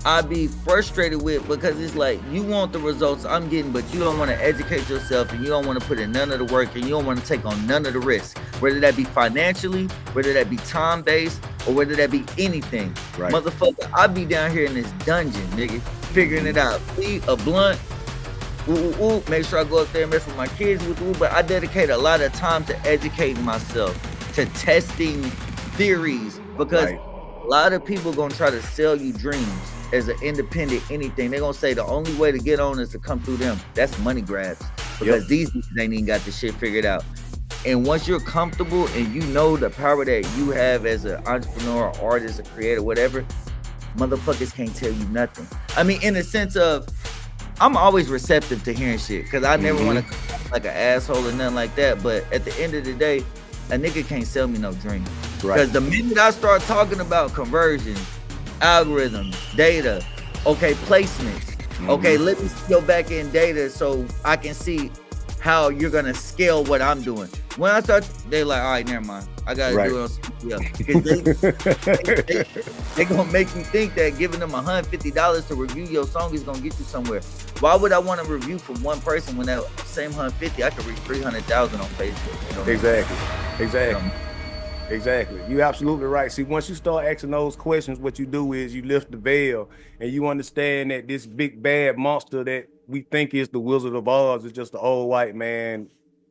I be frustrated with, because it's like you want the results I'm getting, but you don't want to educate yourself, and you don't want to put in none of the work, and you don't want to take on none of the risk, whether that be financially, whether that be time-based, or whether that be anything. Right. Motherfucker, I be down here in this dungeon, nigga, figuring it out. Eat a blunt, make sure I go up there and mess with my kids but I dedicate a lot of time to educating myself, to testing theories, because a lot of people gonna try to sell you dreams as an independent anything. They're gonna say the only way to get on is to come through them. That's money grabs, because these niggas ain't even got the shit figured out. And once you're comfortable and you know the power that you have as an entrepreneur, artist, a creator, whatever, motherfuckers can't tell you nothing. I mean, in the sense of, I'm always receptive to hearing shit, because I never want to come like an asshole or nothing like that. But at the end of the day, a nigga can't sell me no dream. Because the minute I start talking about conversions, algorithms, data, placements, let me see your back end data so I can see how you're gonna scale what I'm doing. When I start, they're like, all right, never mind. I gotta do it on something else. Because they gonna make me think that giving them $150 to review your song is gonna get you somewhere. Why would I want to review from one person when that same $150 I could reach 300,000 on Facebook? Exactly. You're absolutely right. See, once you start asking those questions, what you do is you lift the veil, and you understand that this big bad monster that we think is the Wizard of Oz is just the old white man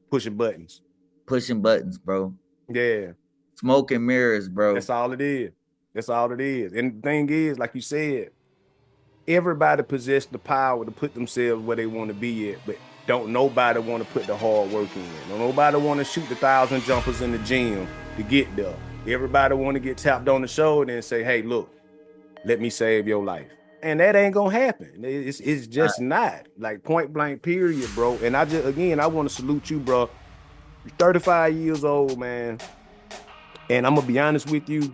pushing buttons. Pushing buttons, bro. Yeah. Smoke and mirrors, bro. That's all it is. And the thing is, like you said, everybody possesses the power to put themselves where they want to be at, but don't nobody want to put the hard work in. Don't nobody want to shoot the 1,000 jumpers in the gym to get there. Everybody want to get tapped on the shoulder and say, hey, look, let me save your life. And that ain't gonna happen. It's just not. Like, point blank period, bro. And I want to salute you, bro. You're 35 years old, man. And I'm gonna be honest with you,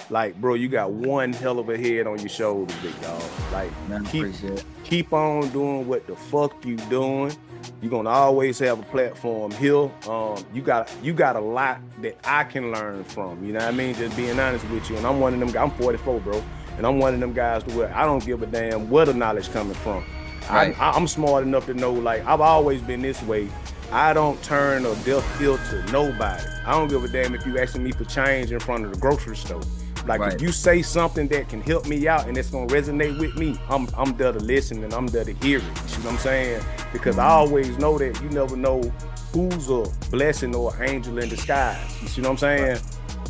Like, bro, you got one hell of a head on your shoulders, big dog. Like, Man, keep on doing what the fuck you doing. You're gonna always have a platform here. You got a lot that I can learn from. You know what I mean? Just being honest with you. And I'm one of them guys. I'm 44, bro, and I'm one of them guys to where I don't give a damn where the knowledge coming from. Right. I'm smart enough to know, like, I've always been this way. I don't turn a deaf ear to nobody. I don't give a damn if you asking me for change in front of the grocery store. Like, Right. if you say something that can help me out and it's gonna resonate with me, I'm there to listen and I'm there to hear it. You see what I'm saying? Because I always know that you never know who's a blessing or an angel in disguise. You see what I'm saying?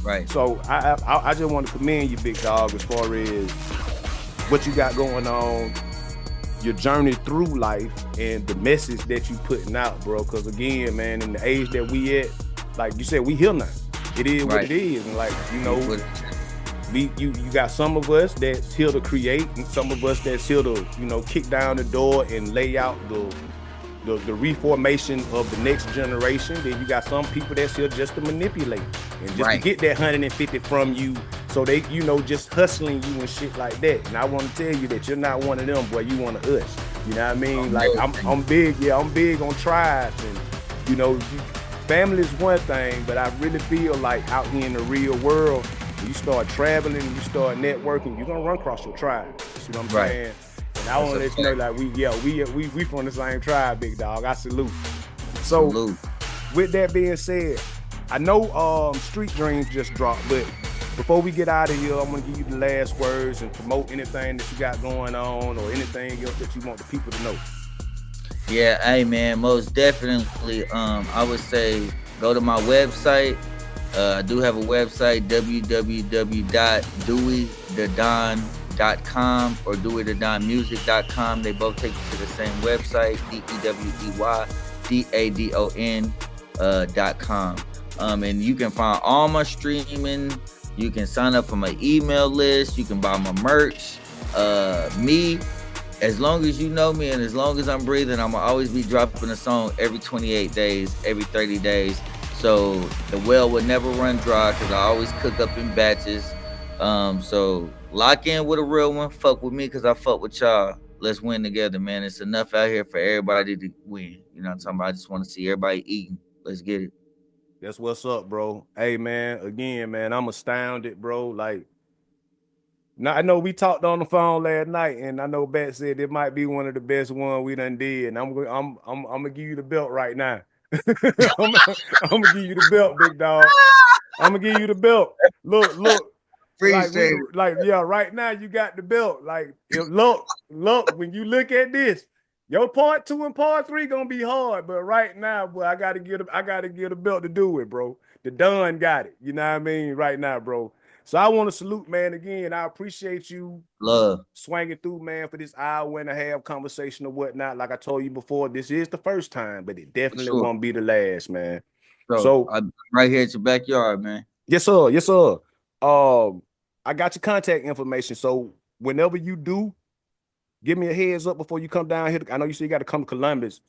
Right. So I just want to commend you, big dog, as far as what you got going on, your journey through life, and the message that you putting out, bro. Because again, man, in the age that we at, like you said, we here now. It is what it is, and like, you know, you got some of us that's here to create, and some of us that's here to, you know, kick down the door and lay out the reformation of the next generation. Then you got some people that's here just to manipulate and just to get that 150 from you, so they, you know, just hustling you and shit like that. And I want to tell you that you're not one of them, boy. You one of us. You know what I mean? Like, I'm big. Yeah, I'm big on tribes, and you know, family is one thing, but I really feel like out here in the real world, when you start traveling, you start networking, you're gonna run across your tribe. You see what I'm saying? And I want to let you know, like, we from the same tribe, big dog. I salute. So, with that being said, I know Street Dreams just dropped, but before we get out of here, I'm gonna give you the last words and promote anything that you got going on or anything else that you want the people to know. Yeah, hey man, most definitely. I would say go to my website. I do have a website, www.deweydadon.com or deweydadonmusic.com. They both take you to the same website, DEWEYDADON.com. And you can find all my streaming. You can sign up for my email list. You can buy my merch. Me, as long as you know me and as long as I'm breathing, I'm gonna always be dropping a song every 28 days, every 30 days. So the well would never run dry because I always cook up in batches. So lock in with a real one. Fuck with me because I fuck with y'all. Let's win together, man. It's enough out here for everybody to win. You know what I'm talking about? I just want to see everybody eating. Let's get it. That's what's up, bro. Hey, man, again, man, I'm astounded, bro. Like, now I know we talked on the phone last night, and I know Bat said it might be one of the best ones we done did. And I'm gonna give you the belt right now. I'm gonna give you the belt, big dog. I'm gonna give you the belt. Look. Like, yeah, right now you got the belt. Like, look, when you look at this, your part 2 and part 3 gonna be hard, but right now, boy, I gotta get a belt to do it, bro. The Don got it. You know what I mean? Right now, bro. So I want to salute, man. Again, I appreciate you swinging through, man, for this hour and a half conversation or whatnot. Like I told you before, this is the first time, but it definitely won't be the last, man. So I'm right here at your backyard, man. Yes, sir. Yes, sir. I got your contact information. So whenever you do, give me a heads up before you come down here. I know you say you got to come to Columbus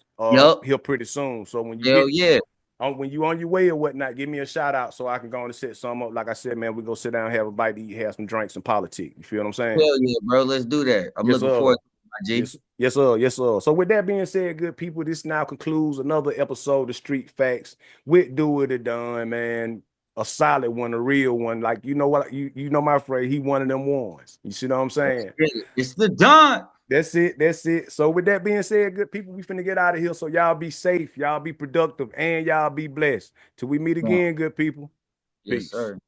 here pretty soon. So when you when you on your way or whatnot, give me a shout out so I can go and set some up. Like I said, man, we go sit down, have a bite to eat, have some drinks and politics. You feel what I'm saying? Hell yeah, bro. Let's do that. I'm looking forward to it, my G. Yes, sir. Yes, sir. So with that being said, good people, this now concludes another episode of Street Facts with Dewey da Don, man. A solid one, a real one. Like, you know what? You know my friend, he one of them ones. You see what I'm saying? It's the Don. That's it. So with that being said, good people, we finna get out of here. So y'all be safe, y'all be productive, and y'all be blessed. Till we meet again, good people. Yes, Peace. sir.